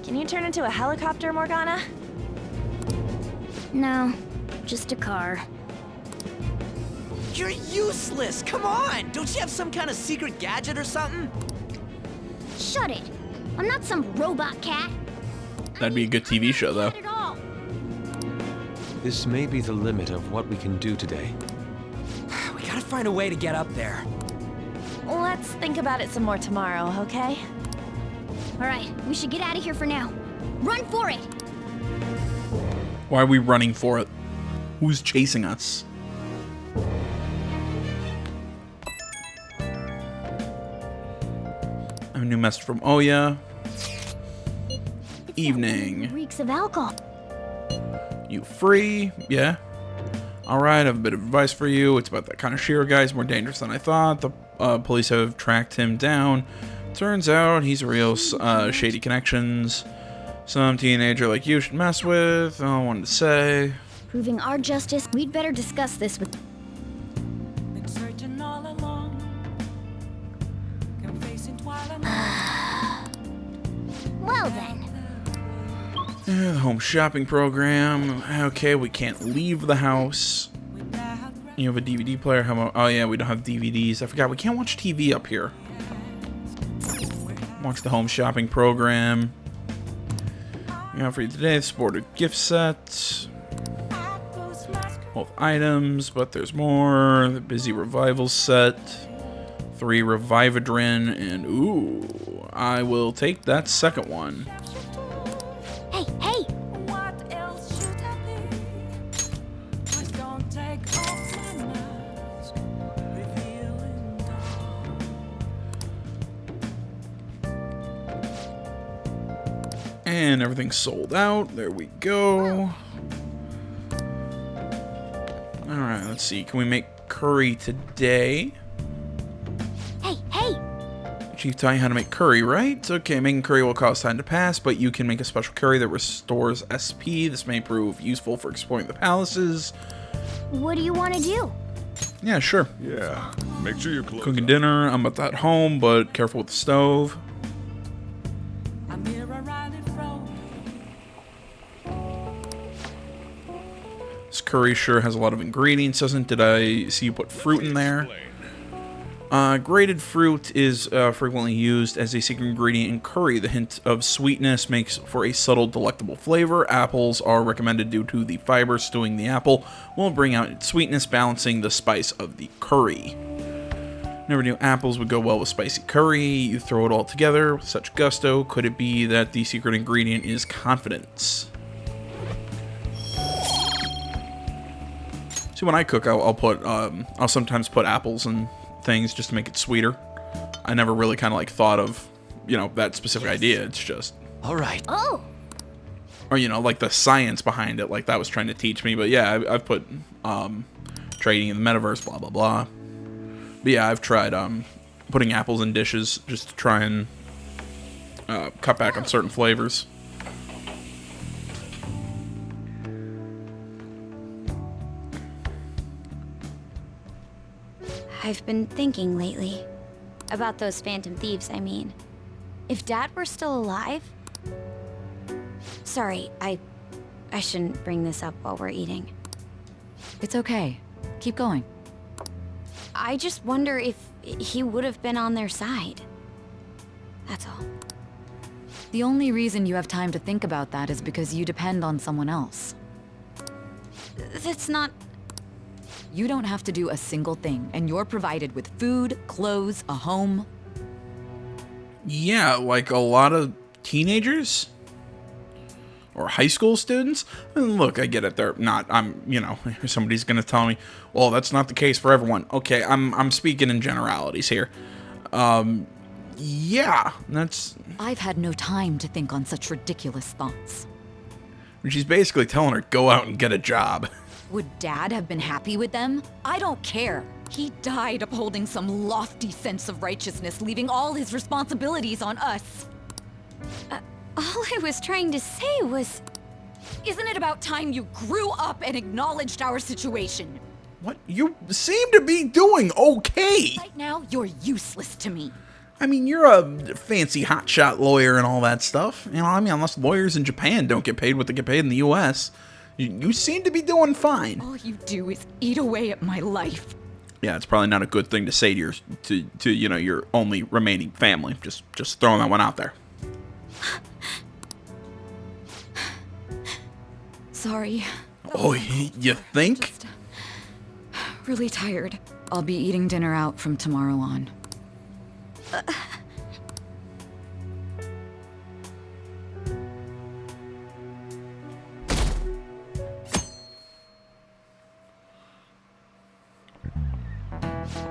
Can you turn into a helicopter, Morgana? No, just a car. You're useless! Come on! Don't you have some kind of secret gadget or something? Shut it! I'm not some robot cat. That'd be a good TV show, though. This may be the limit of what we can do today. We gotta find a way to get up there. Let's think about it some more tomorrow, okay? Alright, we should get out of here for now. Run for it! Why are we running for it? Who's chasing us? I have a new message from Oya. Evening. Reeks of alcohol. You free? Yeah. Alright, I have a bit of advice for you. It's about that kind of Shiro guy. He's more dangerous than I thought. The police have tracked him down. Turns out he's a real shady connections. Some teenager like you should mess with. All I wanted to say. Proving our justice, we'd better discuss this with... Well then. The home shopping program. Okay, we can't leave the house. You have a DVD player? How about... Oh yeah, we don't have DVDs. I forgot, we can't watch TV up here. Watch the home shopping program. You know, for you today, the supported gift set. Both items, but there's more. The busy revival set. 3 Revivadrin, and ooh, I will take that second one. Hey, hey! And everything's sold out. There we go. Alright, let's see. Can we make curry today? Hey, hey! Chief taught you how to make curry, right? Okay, making curry will cause time to pass, but you can make a special curry that restores SP. This may prove useful for exploring the palaces. What do you want to do? Yeah, sure. Yeah, make sure you're close. Cooking dinner. I'm about that home, but careful with the stove. This curry sure has a lot of ingredients, doesn't it? Did I see you put fruit in there? Grated fruit is frequently used as a secret ingredient in curry. The hint of sweetness makes for a subtle, delectable flavor. Apples are recommended due to the fiber. Stewing the apple will bring out its sweetness, balancing the spice of the curry. Never knew apples would go well with spicy curry. You throw it all together with such gusto. Could it be that the secret ingredient is confidence? See, when I cook, I'll sometimes put apples and things just to make it sweeter. I never really kind of like thought of, you know, that specific idea. It's just... Alright. Oh! Or, you know, like the science behind it, like that was trying to teach me. But yeah, I've put trading in the metaverse, blah, blah, blah. But yeah, I've tried putting apples in dishes just to try and cut back on certain flavors. I've been thinking lately. About those phantom thieves, I mean. If Dad were still alive... Sorry, I shouldn't bring this up while we're eating. It's okay. Keep going. I just wonder if he would have been on their side. That's all. The only reason you have time to think about that is because you depend on someone else. That's not... You don't have to do a single thing, and you're provided with food, clothes, a home. Yeah, like a lot of teenagers? Or high school students? And look, I get it, they're not, you know, somebody's gonna tell me, well, that's not the case for everyone. Okay, I'm speaking in generalities here. Yeah, that's... I've had no time to think on such ridiculous thoughts. She's basically telling her, go out and get a job. Would Dad have been happy with them? I don't care. He died upholding some lofty sense of righteousness, leaving all his responsibilities on us. All I was trying to say was... Isn't it about time you grew up and acknowledged our situation? What? You seem to be doing okay. Right now, you're useless to me. I mean, you're a fancy hotshot lawyer and all that stuff. You know, I mean, unless lawyers in Japan don't get paid what they get paid in the U.S., you seem to be doing fine. All you do is eat away at my life. Yeah, it's probably not a good thing to say to you know, your only remaining family. Just throwing that one out there. Sorry. Oh, you think? Really tired. I'll be eating dinner out from tomorrow on.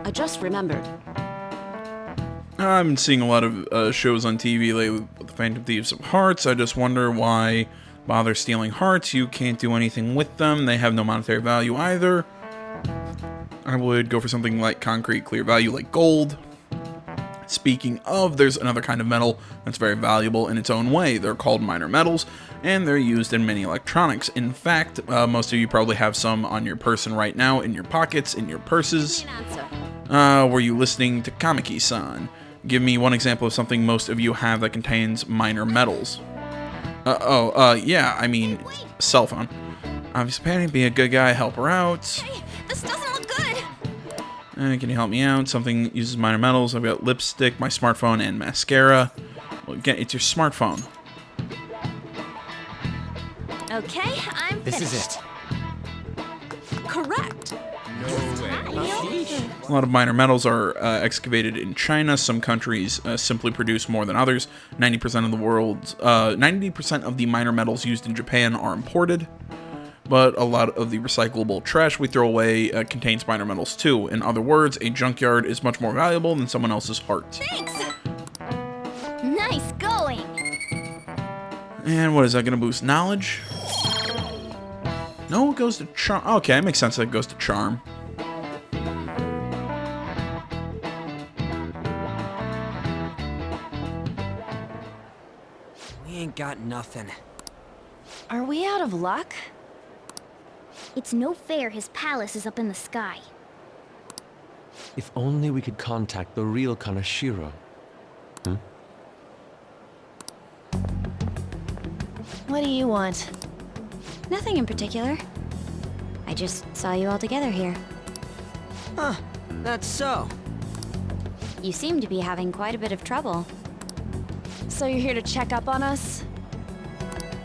I just remembered. I've been seeing a lot of shows on TV lately with the Phantom Thieves of Hearts. I just wonder why bother stealing hearts. You can't do anything with them. They have no monetary value either. I would go for something like concrete clear value like gold. Speaking of, there's another kind of metal that's very valuable in its own way. They're called minor metals, and they're used in many electronics. In fact, most of you probably have some on your person right now, in your pockets, in your purses. Were you listening to Kamiki-san? Give me one example of something most of you have that contains minor metals. Yeah, I mean, cell phone. Obviously, Patty, be a good guy, help her out. Hey, this doesn't look good. Can you help me out? Something uses minor metals. I've got lipstick, my smartphone, and mascara. Well, again, it's your smartphone. Okay, I'm This finished. is it. Correct. A lot of minor metals are excavated in China. Some countries simply produce more than others. 90% of the world's 90% of the minor metals used in Japan are imported. But a lot of the recyclable trash we throw away contains minor metals too. In other words, a junkyard is much more valuable than someone else's heart. Thanks. Nice going. And what is that going to boost? Knowledge? No, it goes to charm. Okay, it makes sense that it goes to charm. We ain't got nothing. Are we out of luck? It's no fair his palace is up in the sky. If only we could contact the real Kanashiro. What do you want? Nothing in particular. I just saw you all together here. Huh, that's so. You seem to be having quite a bit of trouble. So you're here to check up on us?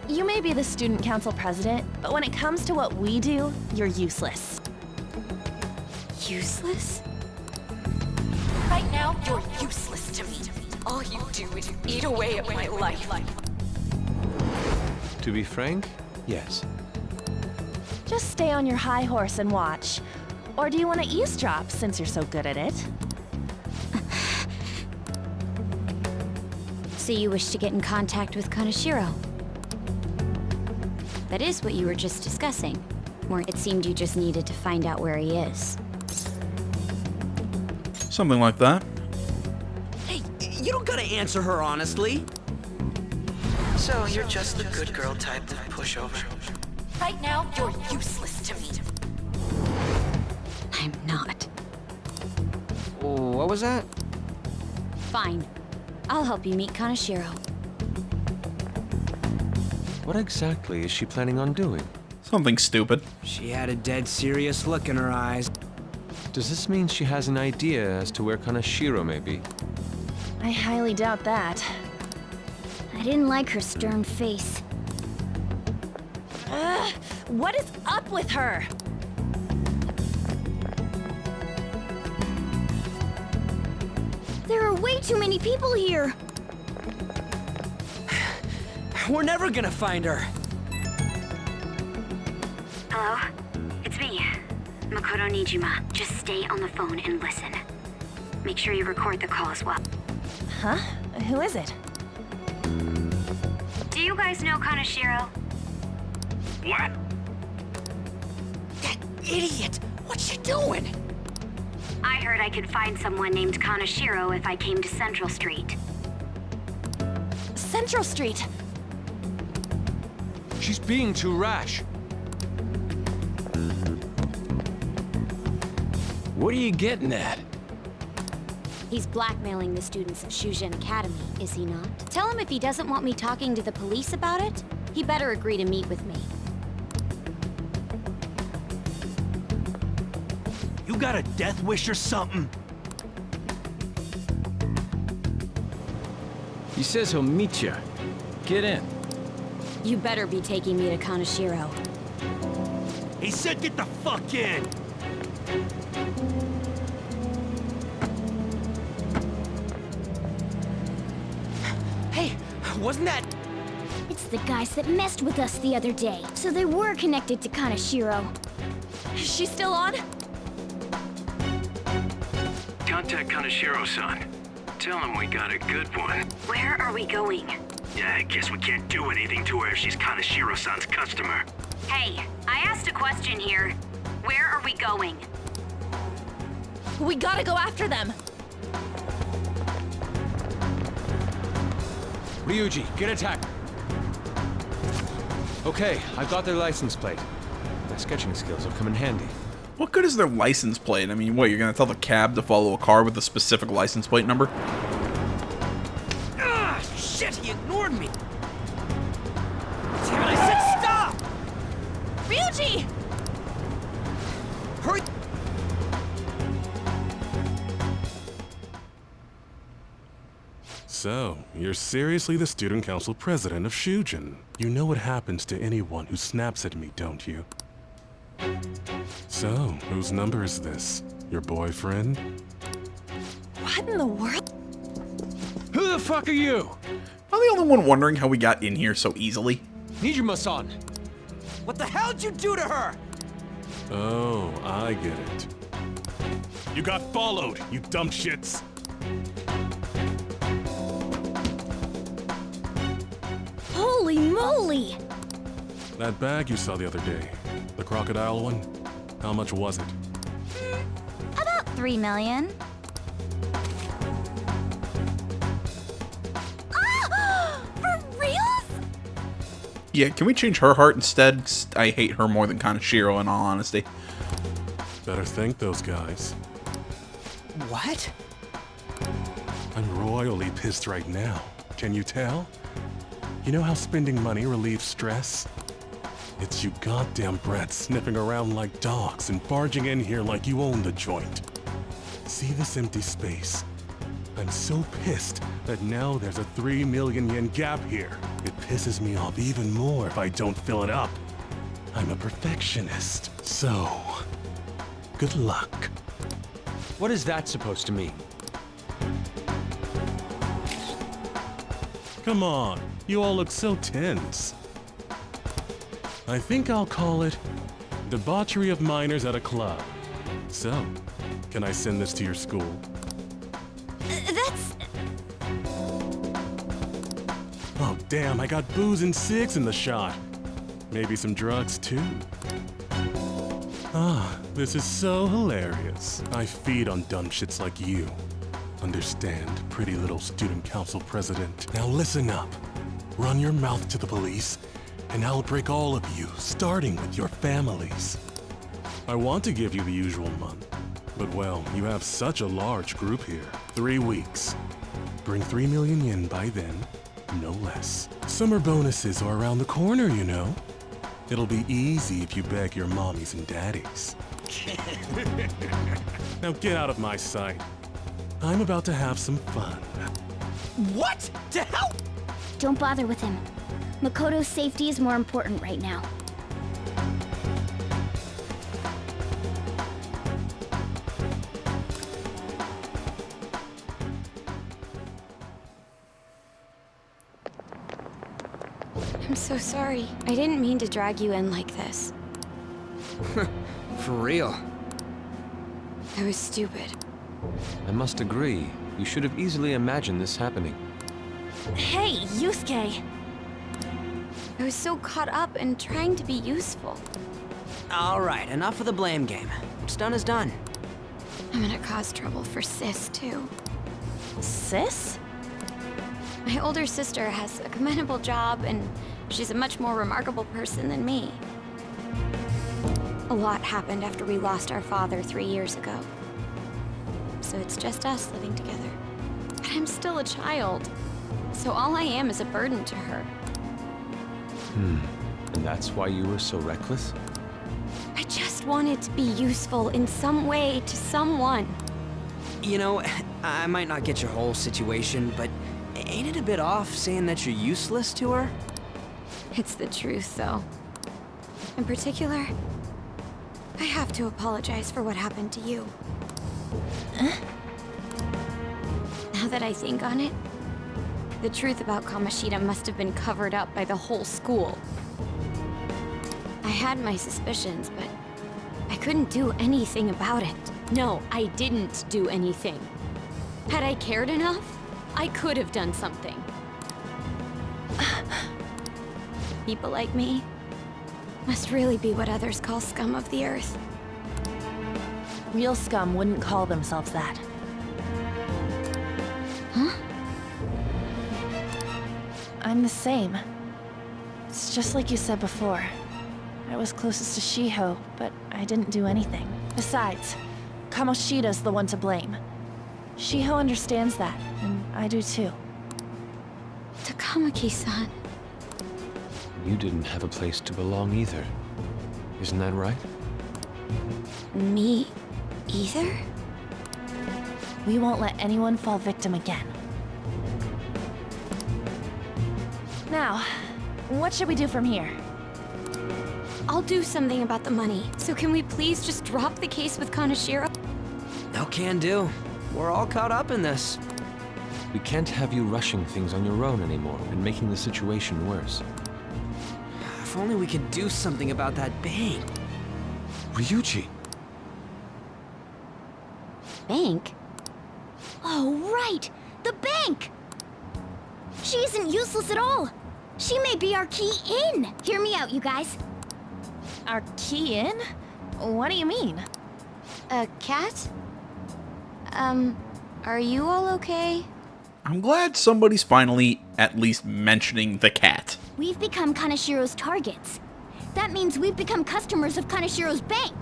You may be the student council president, but when it comes to what we do, you're useless. Useless? Right now, you're useless to me. All you do is eat away at my life. To be frank, yes. Just stay on your high horse and watch. Or do you want to eavesdrop since you're so good at it? So you wish to get in contact with Kanashiro? That is what you were just discussing. Or it seemed you just needed to find out where he is. Something like that. Hey, you don't gotta answer her honestly. So you're just the good girl type of pushover. Right now, you're useless to me. I'm not. What was that? Fine. I'll help you meet Kanashiro. What exactly is she planning on doing? Something stupid. She had a dead serious look in her eyes. Does this mean she has an idea as to where Kanashiro may be? I highly doubt that. I didn't like her stern face. Ugh, what is up with her? There are way too many people here. We're never gonna find her. Hello? It's me, Makoto Nijima. Just stay on the phone and listen. Make sure you record the call as well. Huh? Who is it? Do you guys know Kanashiro? What? That idiot! What's she doing? I heard I could find someone named Kanashiro if I came to Central Street. Central Street! She's being too rash. What are you getting at? He's blackmailing the students of Shujin Academy, is he not? Tell him if he doesn't want me talking to the police about it, he better agree to meet with me. You got a death wish or something? He says he'll meet you. Get in. You better be taking me to Kanashiro. He said get the fuck in! Hey, wasn't that... It's the guys that messed with us the other day. So they were connected to Kaneshiro. Is she still on? Contact Kaneshiro-san. Tell him we got a good one. Where are we going? Yeah, I guess we can't do anything to her if she's Kaneshiro-san's customer. Hey, I asked a question here. Where are we going? We gotta go after them. Ryuji, get attacked. Okay, I've got their license plate. My sketching skills will come in handy. What good is their license plate? I mean, what, you're gonna tell the cab to follow a car with a specific license plate number? Ah, shit, he ignored me. Damn it, I said stop! Ryuji! Hurry! So, you're seriously the student council president of Shujin. You know what happens to anyone who snaps at me, don't you? So, whose number is this? Your boyfriend? What in the world? Who the fuck are you? Am I the only one wondering how we got in here so easily? Nijima-san! What the hell did you do to her? Oh, I get it. You got followed, you dumb shits! Holy moly! That bag you saw the other day, the crocodile one, how much was it? About 3 million. Ah! For reals? Yeah, can we change her heart instead? 'Cause I hate her more than Kaneshiro, in all honesty. Better thank those guys. What? I'm royally pissed right now. Can you tell? You know how spending money relieves stress? It's you goddamn brats sniffing around like dogs and barging in here like you own the joint. See this empty space? I'm so pissed that now there's a 3 million yen gap here. It pisses me off even more if I don't fill it up. I'm a perfectionist, so good luck. What is that supposed to mean? Come on, you all look so tense. I think I'll call it debauchery of minors at a club. So, can I send this to your school? That's... Oh damn, I got booze and cigs in the shot. Maybe some drugs too. Ah, this is so hilarious. I feed on dumb shits like you. Understand, pretty little student council president. Now listen up. Run your mouth to the police, and I'll break all of you, starting with your families. I want to give you the usual month, but well, you have such a large group here. 3 weeks. Bring 3 million yen by then, no less. Summer bonuses are around the corner, you know. It'll be easy if you beg your mommies and daddies. Now get out of my sight. I'm about to have some fun. What? To hell? Don't bother with him. Makoto's safety is more important right now. I'm so sorry. I didn't mean to drag you in like this. For real. I was stupid. I must agree. You should have easily imagined this happening. Hey, Yusuke! I was so caught up in trying to be useful. Alright, enough of the blame game. What's done is done. I'm gonna cause trouble for Sis, too. Sis? My older sister has a commendable job, and she's a much more remarkable person than me. A lot happened after we lost our father 3 years ago. So it's just us living together. But I'm still a child. So all I am is a burden to her. And that's why you were so reckless? I just wanted to be useful in some way to someone. You know, I might not get your whole situation, but ain't it a bit off saying that you're useless to her? It's the truth, though. In particular, I have to apologize for what happened to you. Now that I think on it, the truth about Kamoshida must have been covered up by the whole school. I had my suspicions, but I couldn't do anything about it. No, I didn't do anything. Had I cared enough, I could have done something. People like me must really be what others call scum of the earth. Real scum wouldn't call themselves that. Huh? I'm the same. It's just like you said before. I was closest to Shiho, but I didn't do anything. Besides, Kamoshida's the one to blame. Shiho understands that, and I do too. Takamaki-san. You didn't have a place to belong either. Isn't that right? Me either? We won't let anyone fall victim again. Now, what should we do from here? I'll do something about the money. So can we please just drop the case with Kaneshiro? No can do. We're all caught up in this. We can't have you rushing things on your own anymore and making the situation worse. If only we could do something about that bank. Ryuji! Bank? Oh, right! The bank! She isn't useless at all! She may be our key in! Hear me out, you guys. Our key in? What do you mean? A cat? Are you all okay? I'm glad somebody's finally at least mentioning the cat. We've become Kaneshiro's targets. That means we've become customers of Kaneshiro's bank.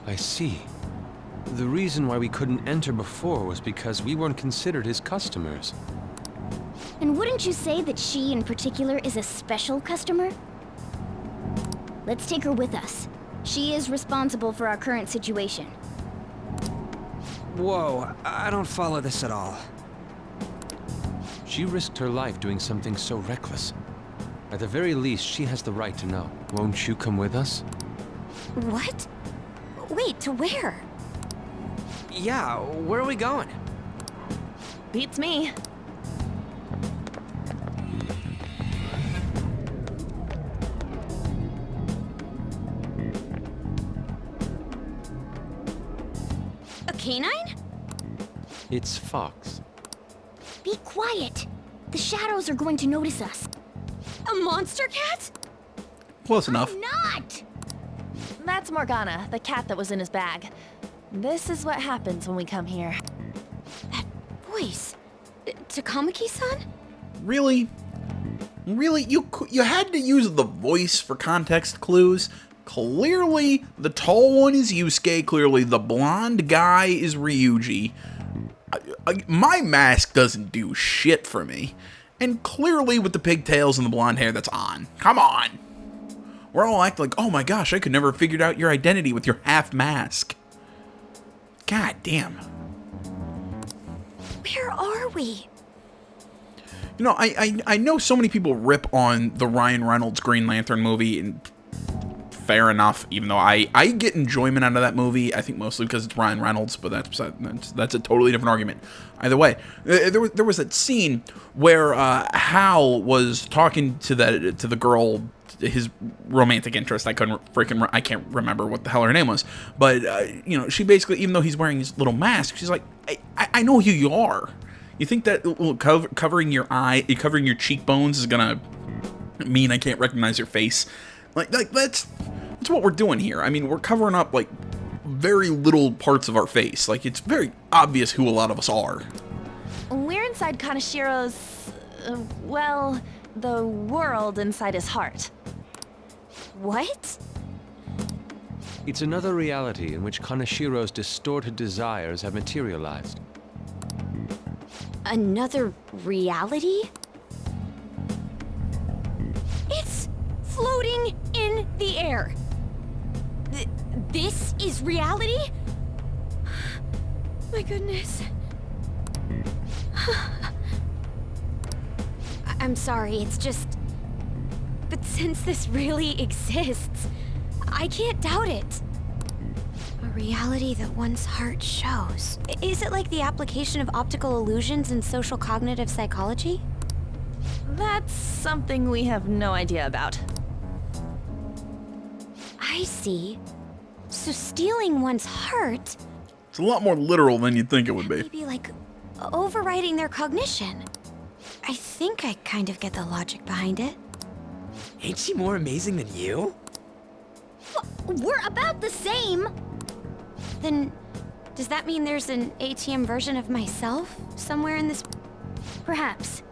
I see. The reason why we couldn't enter before was because we weren't considered his customers. And wouldn't you say that she in particular is a special customer? Let's take her with us. She is responsible for our current situation. Whoa, I don't follow this at all. She risked her life doing something so reckless. At the very least, she has the right to know. Won't you come with us? What? Wait, to where? Yeah, where are we going? Beats me. A canine? It's Fox. Be quiet. The shadows are going to notice us. A monster cat? Close enough. Not! That's Morgana, the cat that was in his bag. This is what happens when we come here. That voice. Takamaki-san? Really? Really? You had to use the voice for context clues? Clearly, the tall one is Yusuke. Clearly, the blonde guy is Ryuji. My mask doesn't do shit for me. And clearly, with the pigtails and the blonde hair, that's on. Come on! We're all acting like, oh my gosh, I could never have figured out your identity with your half mask. God damn. Where are we? You know, I know so many people rip on the Ryan Reynolds Green Lantern movie, and fair enough, even though I get enjoyment out of that movie, I think mostly because it's Ryan Reynolds, but that's a totally different argument. Either way, there was that scene where Hal was talking to the girl, his romantic interest. I can't remember what the hell her name was, but you know, she basically, even though he's wearing his little mask, she's like, I know who you are. You think that covering your covering your cheekbones is gonna mean I can't recognize your face? Like that's what we're doing here. I mean, we're covering up like very little parts of our face. Like, it's very obvious who a lot of us are. We're inside Kaneshiro's, well, the world inside his heart. What? It's another reality in which Kaneshiro's distorted desires have materialized. Another reality? It's floating in the air. This is reality? My goodness. I'm sorry, it's just... But since this really exists, I can't doubt it. A reality that one's heart shows. Is it like the application of optical illusions in social cognitive psychology? That's something we have no idea about. I see. So stealing one's heart... It's a lot more literal than you'd think it would be. Maybe like overriding their cognition. I think I kind of get the logic behind it. Ain't she more amazing than you? We're about the same! Then, does that mean there's an ATM version of myself somewhere in this? Perhaps.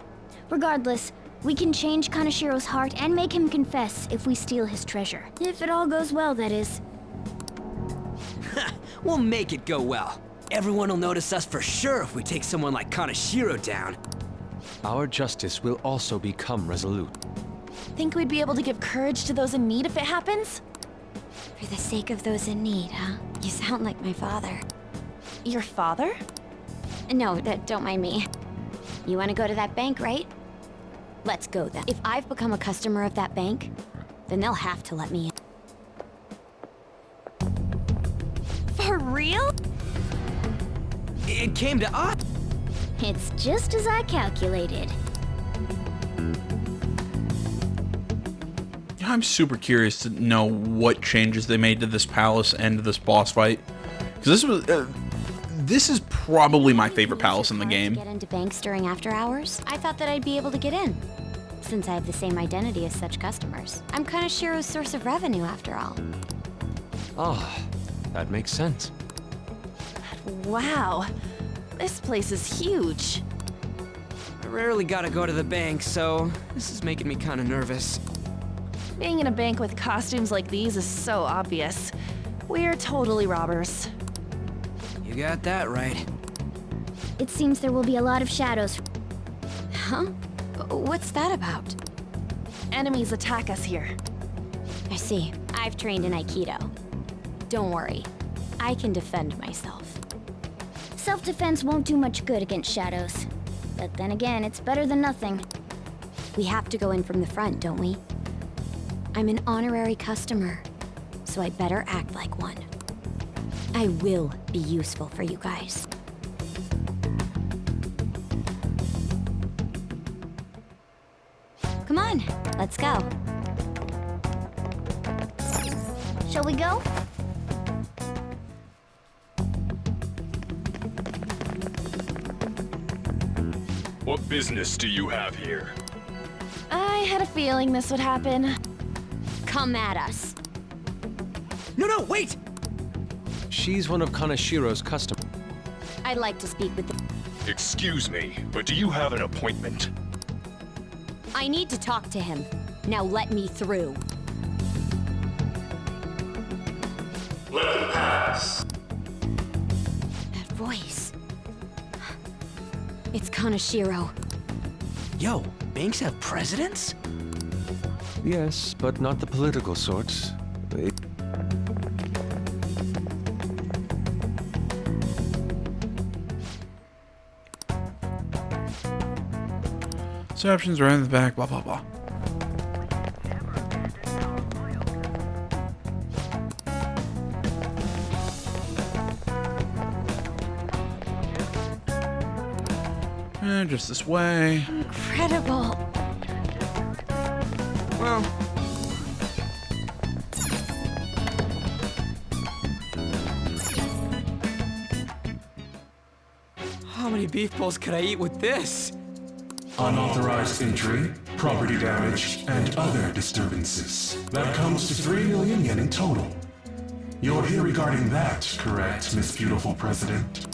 Regardless, we can change Kanashiro's heart and make him confess if we steal his treasure. If it all goes well, that is. We'll make it go well. Everyone will notice us for sure if we take someone like Kanashiro down. Our justice will also become resolute. Think we'd be able to give courage to those in need if it happens? For the sake of those in need, huh? You sound like my father. Your father? No, don't mind me. You want to go to that bank, right? Let's go then. If I've become a customer of that bank, then they'll have to let me in. For real? It came to us. It's just as I calculated. I'm super curious to know what changes they made to this palace and to this boss fight. Because this is probably my favorite palace in the game. Get into banks during after hours? I thought that I'd be able to get in, since I have the same identity as such customers. I'm Kanashiro's source of revenue, after all. Ah, that makes sense. Wow. This place is huge. I rarely gotta go to the bank, so this is making me kinda nervous. Being in a bank with costumes like these is so obvious. We're totally robbers. You got that right. It seems there will be a lot of shadows. Huh? What's that about? Enemies attack us here. I see. I've trained in Aikido. Don't worry. I can defend myself. Self-defense won't do much good against shadows. But then again, it's better than nothing. We have to go in from the front, don't we? I'm an honorary customer, so I better act like one. I will be useful for you guys. Come on, let's go. Shall we go? What business do you have here? I had a feeling this would happen. Come at us. No, wait! She's one of Kanashiro's customers. I'd like to speak with the... Excuse me, but do you have an appointment? I need to talk to him. Now let me through. Let him pass. That voice. It's Kanashiro. Yo, banks have presidents? Yes, but not the political sorts. Options right in the back, blah, blah, blah. And just this way. Incredible. Well... How many beef bowls could I eat with this? Unauthorized entry, property damage, and other disturbances. That comes to 3 million yen in total. You're here regarding that, correct, Miss Beautiful President?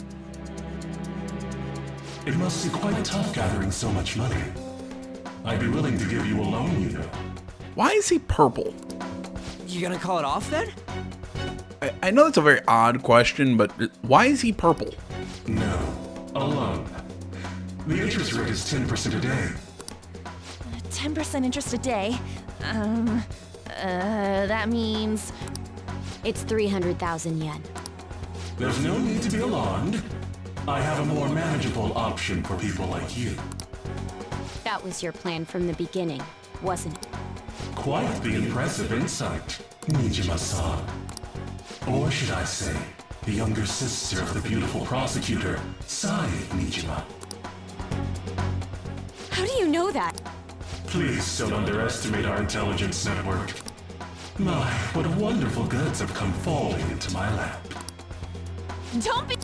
It must be quite tough gathering so much money. I'd be willing to give you a loan, you know. Why is he purple? You gonna call it off then? I know that's a very odd question, but why is he purple? No, a loan. The interest rate is 10% a day. 10% interest a day? That means... It's 300,000 yen. There's no need to be alarmed. I have a more manageable option for people like you. That was your plan from the beginning, wasn't it? quite the impressive insight, Nijima-san. Or should I say, the younger sister of the beautiful prosecutor, Sae Nijima. How do you know that? Please don't underestimate our intelligence network. My, what wonderful goods have come falling into my lap. Don't be...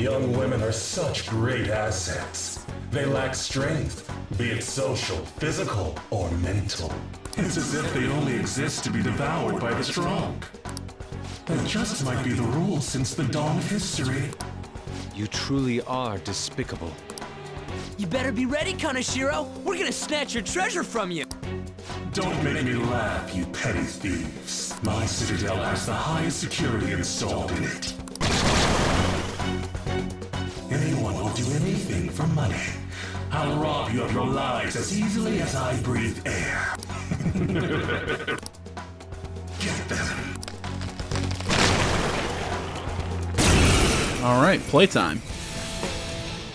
Young women are such great assets. They lack strength, be it social, physical, or mental. It's as if they only exist to be devoured by the strong. That just might be the rule since the dawn of history. You truly are despicable. You better be ready, Kaneshiro. We're gonna snatch your treasure from you. Don't make me laugh, you petty thieves. My citadel has the highest security installed in it. Anyone will do anything for money. I'll rob you of your lives as easily as I breathe air. Get them. Alright, playtime.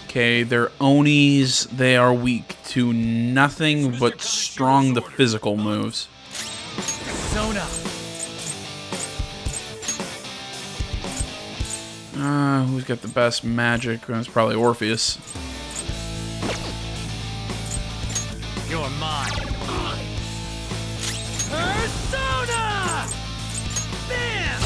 Okay, they're Onis. They are weak to nothing but strong to physical moves. Sona. Who's got the best magic? It's probably Orpheus. You're mine. Persona! Bam!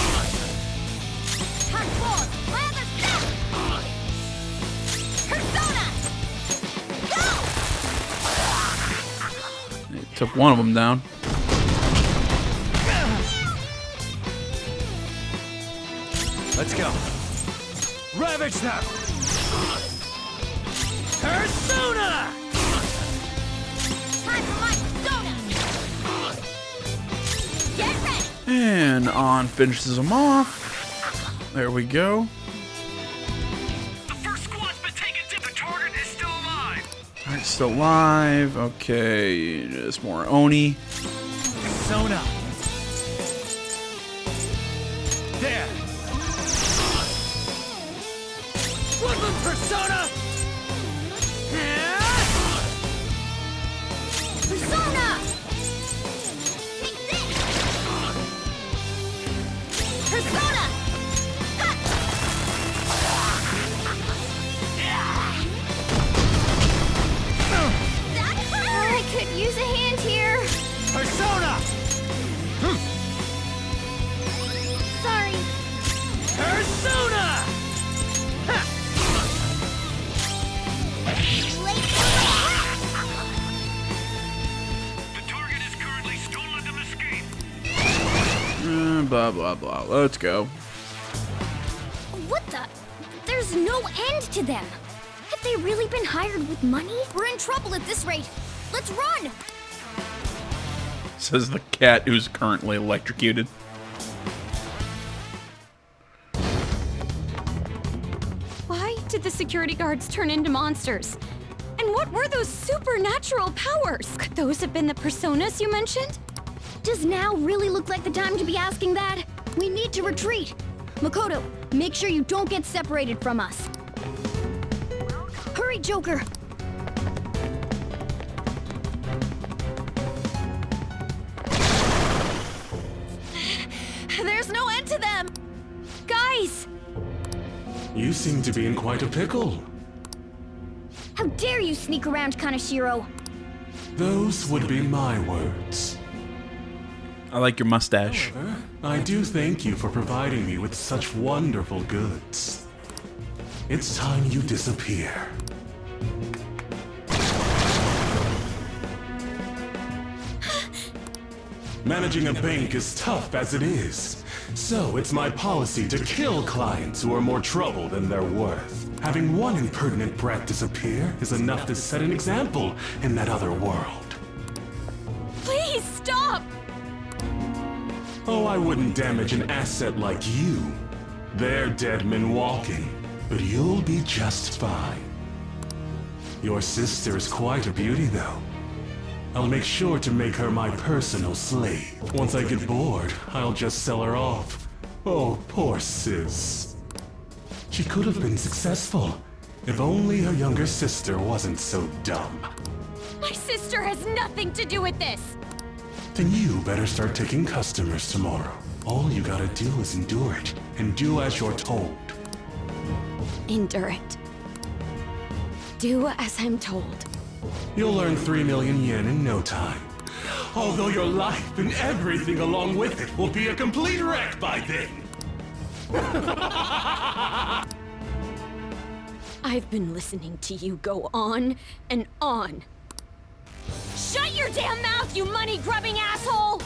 It took one of them down. Let's go. Ravage them! Persona! Time for my persona! Get ready! And On finishes them off. There we go. The first squad's been taken to the target is still alive. Alright, still live. Okay, just more Oni. Sona. There. Woodland Persona! Persona! Take this! Persona! Cut! I could use a hand here. Persona! Sorry. Persona! The target is currently still let them escape. Blah, blah, blah. Let's go. What the? There's no end to them. Have they really been hired with money? We're in trouble at this rate. Let's run! Says the cat who's currently electrocuted. Why did the security guards turn into monsters? And what were those supernatural powers? Could those have been the personas you mentioned? Does now really look like the time to be asking that? We need to retreat. Makoto, make sure you don't get separated from us. Hurry, Joker! There's no end to them! Guys! You seem to be in quite a pickle. How dare you sneak around, Kaneshiro? Those would be my words. I like your mustache. However, I do thank you for providing me with such wonderful goods. It's time you disappear. Managing a bank is tough as it is, so it's my policy to kill clients who are more trouble than they're worth. Having one impertinent brat disappear is enough to set an example in that other world. Please stop! Oh, I wouldn't damage an asset like you. They're dead men walking, but you'll be just fine. Your sister is quite a beauty, though. I'll make sure to make her my personal slave. Once I get bored, I'll just sell her off. Oh, poor sis. She could have been successful, if only her younger sister wasn't so dumb. My sister has nothing to do with this! Then you better start taking customers tomorrow. All you gotta do is endure it, and do as you're told. Endure it. Do as I'm told. You'll earn 3 million yen in no time. Although your life and everything along with it will be a complete wreck by then. I've been listening to you go on and on. Shut your damn mouth, you money-grubbing asshole!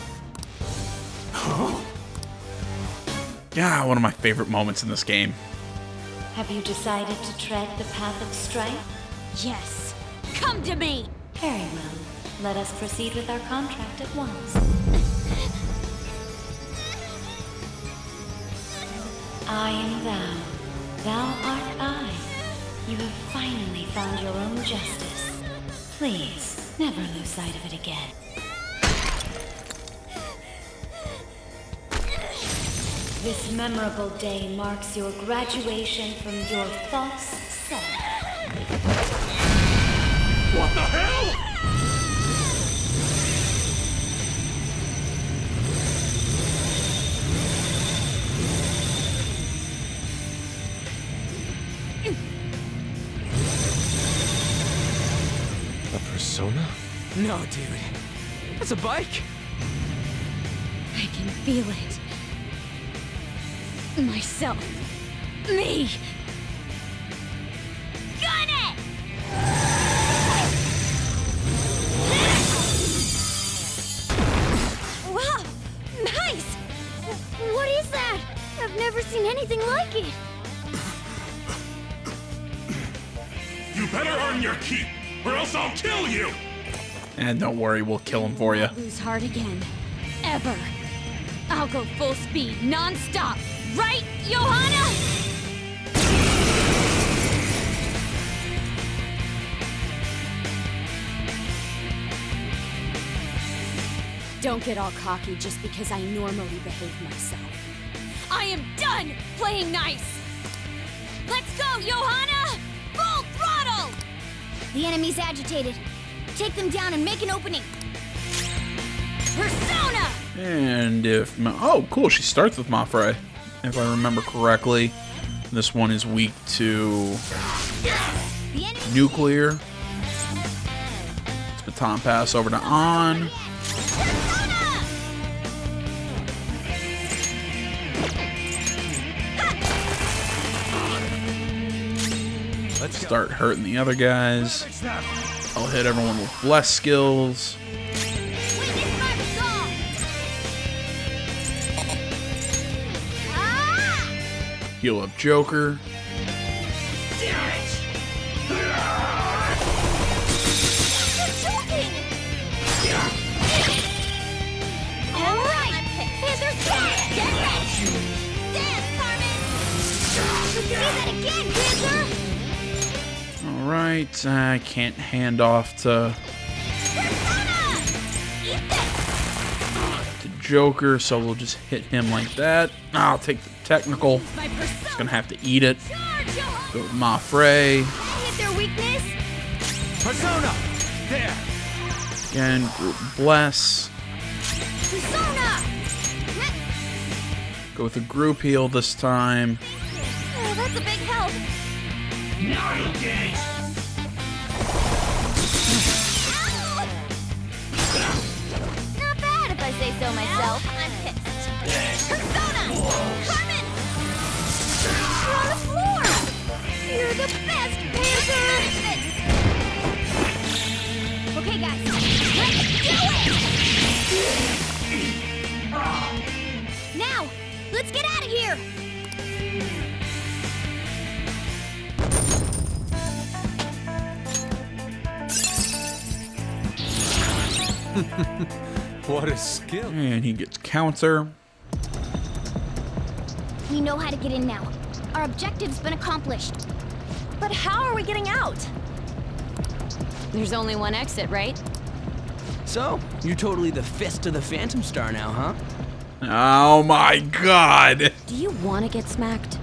Yeah, one of my favorite moments in this game. Have you decided to tread the path of strife? Yes. Come to me! Very well. Let us proceed with our contract at once. I am thou. Thou art I. You have finally found your own justice. Please, never lose sight of it again. This memorable day marks your graduation from your false self. What the hell? A persona? No, dude. That's a bike. I can feel it. Myself. Me. Gun it! Wow! Nice! What is that? I've never seen anything like it. You better earn your keep, or else I'll kill you! And don't worry, we'll kill him for you. Lose heart again. Ever. I'll go full speed, non-stop. Right, Johanna? Don't get all cocky just because I normally behave myself. I am done playing nice! Let's go, Johanna! Full throttle! The enemy's agitated. Take them down and make an opening. Persona! And if... Oh, cool, she starts with Mafre, if I remember correctly. This one is weak to... Nuclear. It's baton pass over to On. Let's start hurting the other guys. I'll hit everyone with bless skills. Heal up Joker. Alright, I can't hand off to Joker, so we'll just hit him like that. I'll take the technical. Just gonna have to eat it. Go with Mafre. Hit their weakness. Persona! There! Again, group bless. Persona! Go with a group heal this time. Oh, that's a big help. Now you'll get it! Not bad if I say so myself. I'm pissed. Persona! Carmen! You're on the floor! You're the best, Panther! Okay, guys. Let's do it! Now, let's get out of here! What a skill. And he gets counter. We know how to get in now. Our objective's been accomplished. But how are we getting out? There's only one exit, right? So, you're totally the fist of the Phantom Star now, huh? Oh my god! Do you want to get smacked?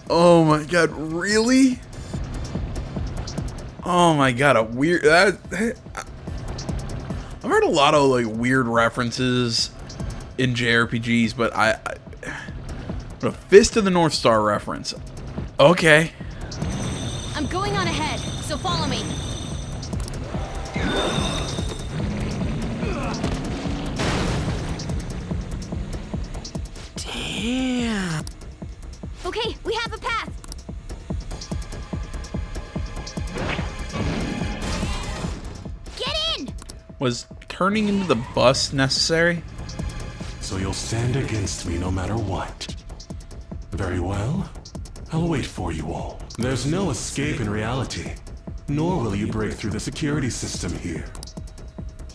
Oh my god, really? Oh my god, a weird... heard a lot of like weird references in JRPGs, but a Fist of the North Star reference. Okay. I'm going on ahead, so follow me. Damn. Okay, we have a path. Get in! Was turning into the bus necessary? So you'll stand against me no matter what. Very well. I'll wait for you all. There's no escape in reality, nor will you break through the security system here.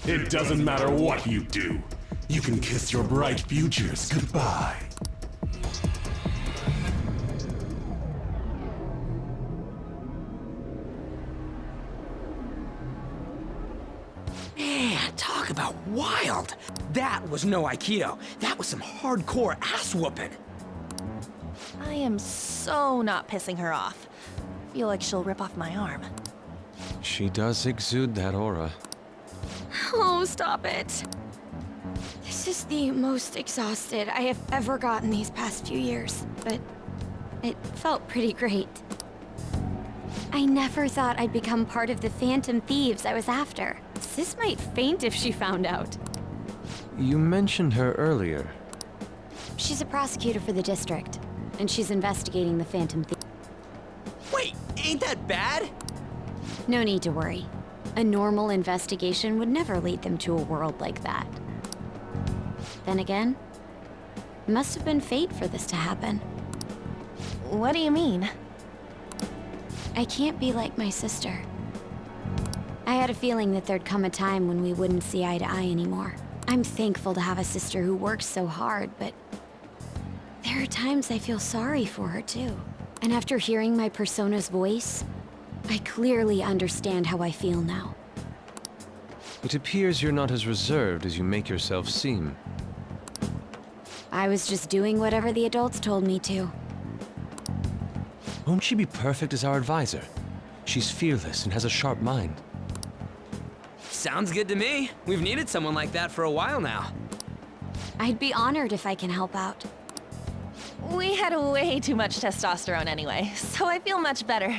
It doesn't matter what you do. You can kiss your bright futures goodbye. Man, talk about wild. That was no Aikido. That was some hardcore ass whooping. I am so not pissing her off. Feel like she'll rip off my arm. She does exude that aura. Oh, stop it. This is the most exhausted I have ever gotten these past few years, but it felt pretty great. I never thought I'd become part of the Phantom Thieves I was after. Sis might faint if she found out. You mentioned her earlier. She's a prosecutor for the district, and she's investigating the Phantom Thieves. Wait, ain't that bad? No need to worry. A normal investigation would never lead them to a world like that. Then again, it must have been fate for this to happen. What do you mean? I can't be like my sister. I had a feeling that there'd come a time when we wouldn't see eye to eye anymore. I'm thankful to have a sister who works so hard, but there are times I feel sorry for her too. And after hearing my persona's voice, I clearly understand how I feel now. It appears you're not as reserved as you make yourself seem. I was just doing whatever the adults told me to. Won't she be perfect as our advisor? She's fearless and has a sharp mind. Sounds good to me. We've needed someone like that for a while now. I'd be honored if I can help out. We had way too much testosterone anyway, so I feel much better.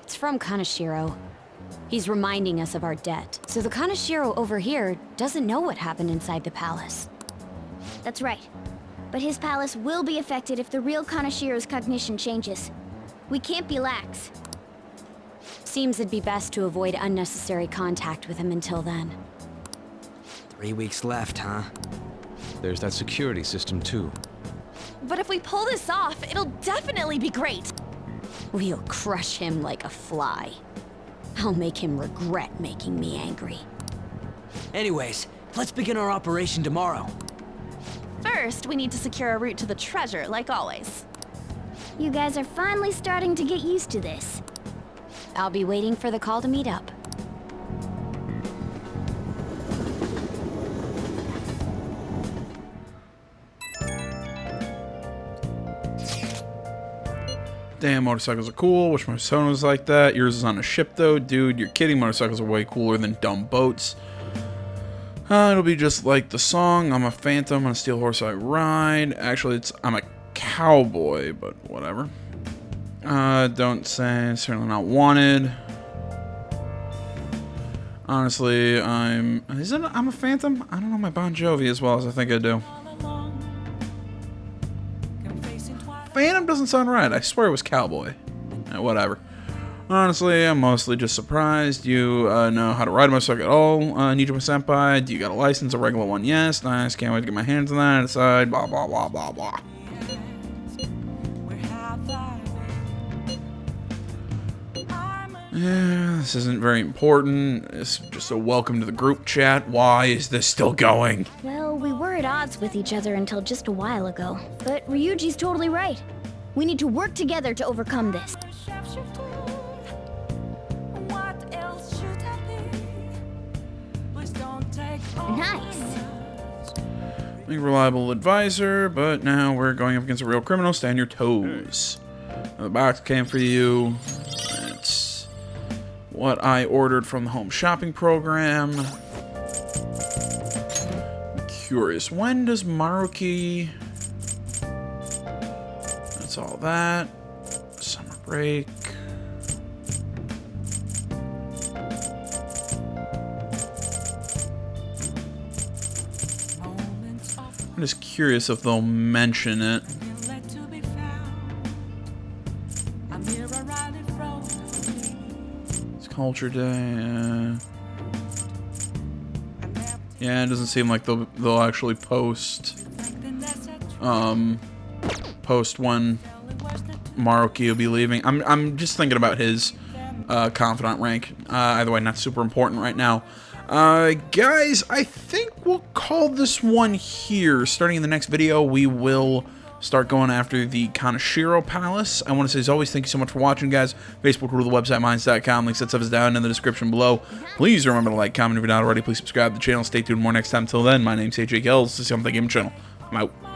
It's from Kaneshiro. He's reminding us of our debt. So the Kaneshiro over here doesn't know what happened inside the palace. That's right. But his palace will be affected if the real Kaneshiro's cognition changes. We can't be lax. Seems it'd be best to avoid unnecessary contact with him until then. 3 weeks left, huh? There's that security system too. But if we pull this off, it'll definitely be great. We'll crush him like a fly. I'll make him regret making me angry. Anyways, let's begin our operation tomorrow. First, we need to secure a route to the treasure, like always. You guys are finally starting to get used to this. I'll be waiting for the call to meet up. Damn, motorcycles are cool. Wish my Persona was like that. Yours is on a ship, though. Dude, you're kidding. Motorcycles are way cooler than dumb boats. It'll be just like the song. I'm a phantom on a steel horse I ride. Actually, I'm a cowboy, but whatever. Don't say. Certainly not wanted. Honestly, I'm a phantom? I don't know my Bon Jovi as well as I think I do. Phantom doesn't sound right. I swear it was cowboy. Whatever. Honestly, I'm mostly just surprised you know how to ride a motorcycle at all. Nijima Senpai, do you got a license? A regular one? Yes. Nice. Can't wait to get my hands on that. Decide. Blah, blah, blah, blah, blah. Yeah, this isn't very important. It's just a welcome to the group chat. Why is this still going? Well, we were at odds with each other until just a while ago. But Ryuji's totally right. We need to work together to overcome this. Nice. Being a reliable advisor, but now we're going up against a real criminal. Stay on your toes. The box came for you. It's what I ordered from the home shopping program. I'm curious, when does Maruki... That's all that. Summer break. I'm just curious if they'll mention it. It's Culture Day. Yeah, it doesn't seem like they'll actually post post when Maruki will be leaving. I'm just thinking about his confidant rank. Either way, not super important right now. Guys, I think we'll call this one here. Starting in the next video, we will start going after the Kaneshiro Palace. I want to say, as always, thank you so much for watching, guys. Facebook, Twitter, the website, minds.com. Links, that stuff is down in the description below. Please remember to like, comment if you're not already. Please subscribe to the channel. Stay tuned more next time. Till then, my name's AJ Kells. This is the Game Channel. I'm out.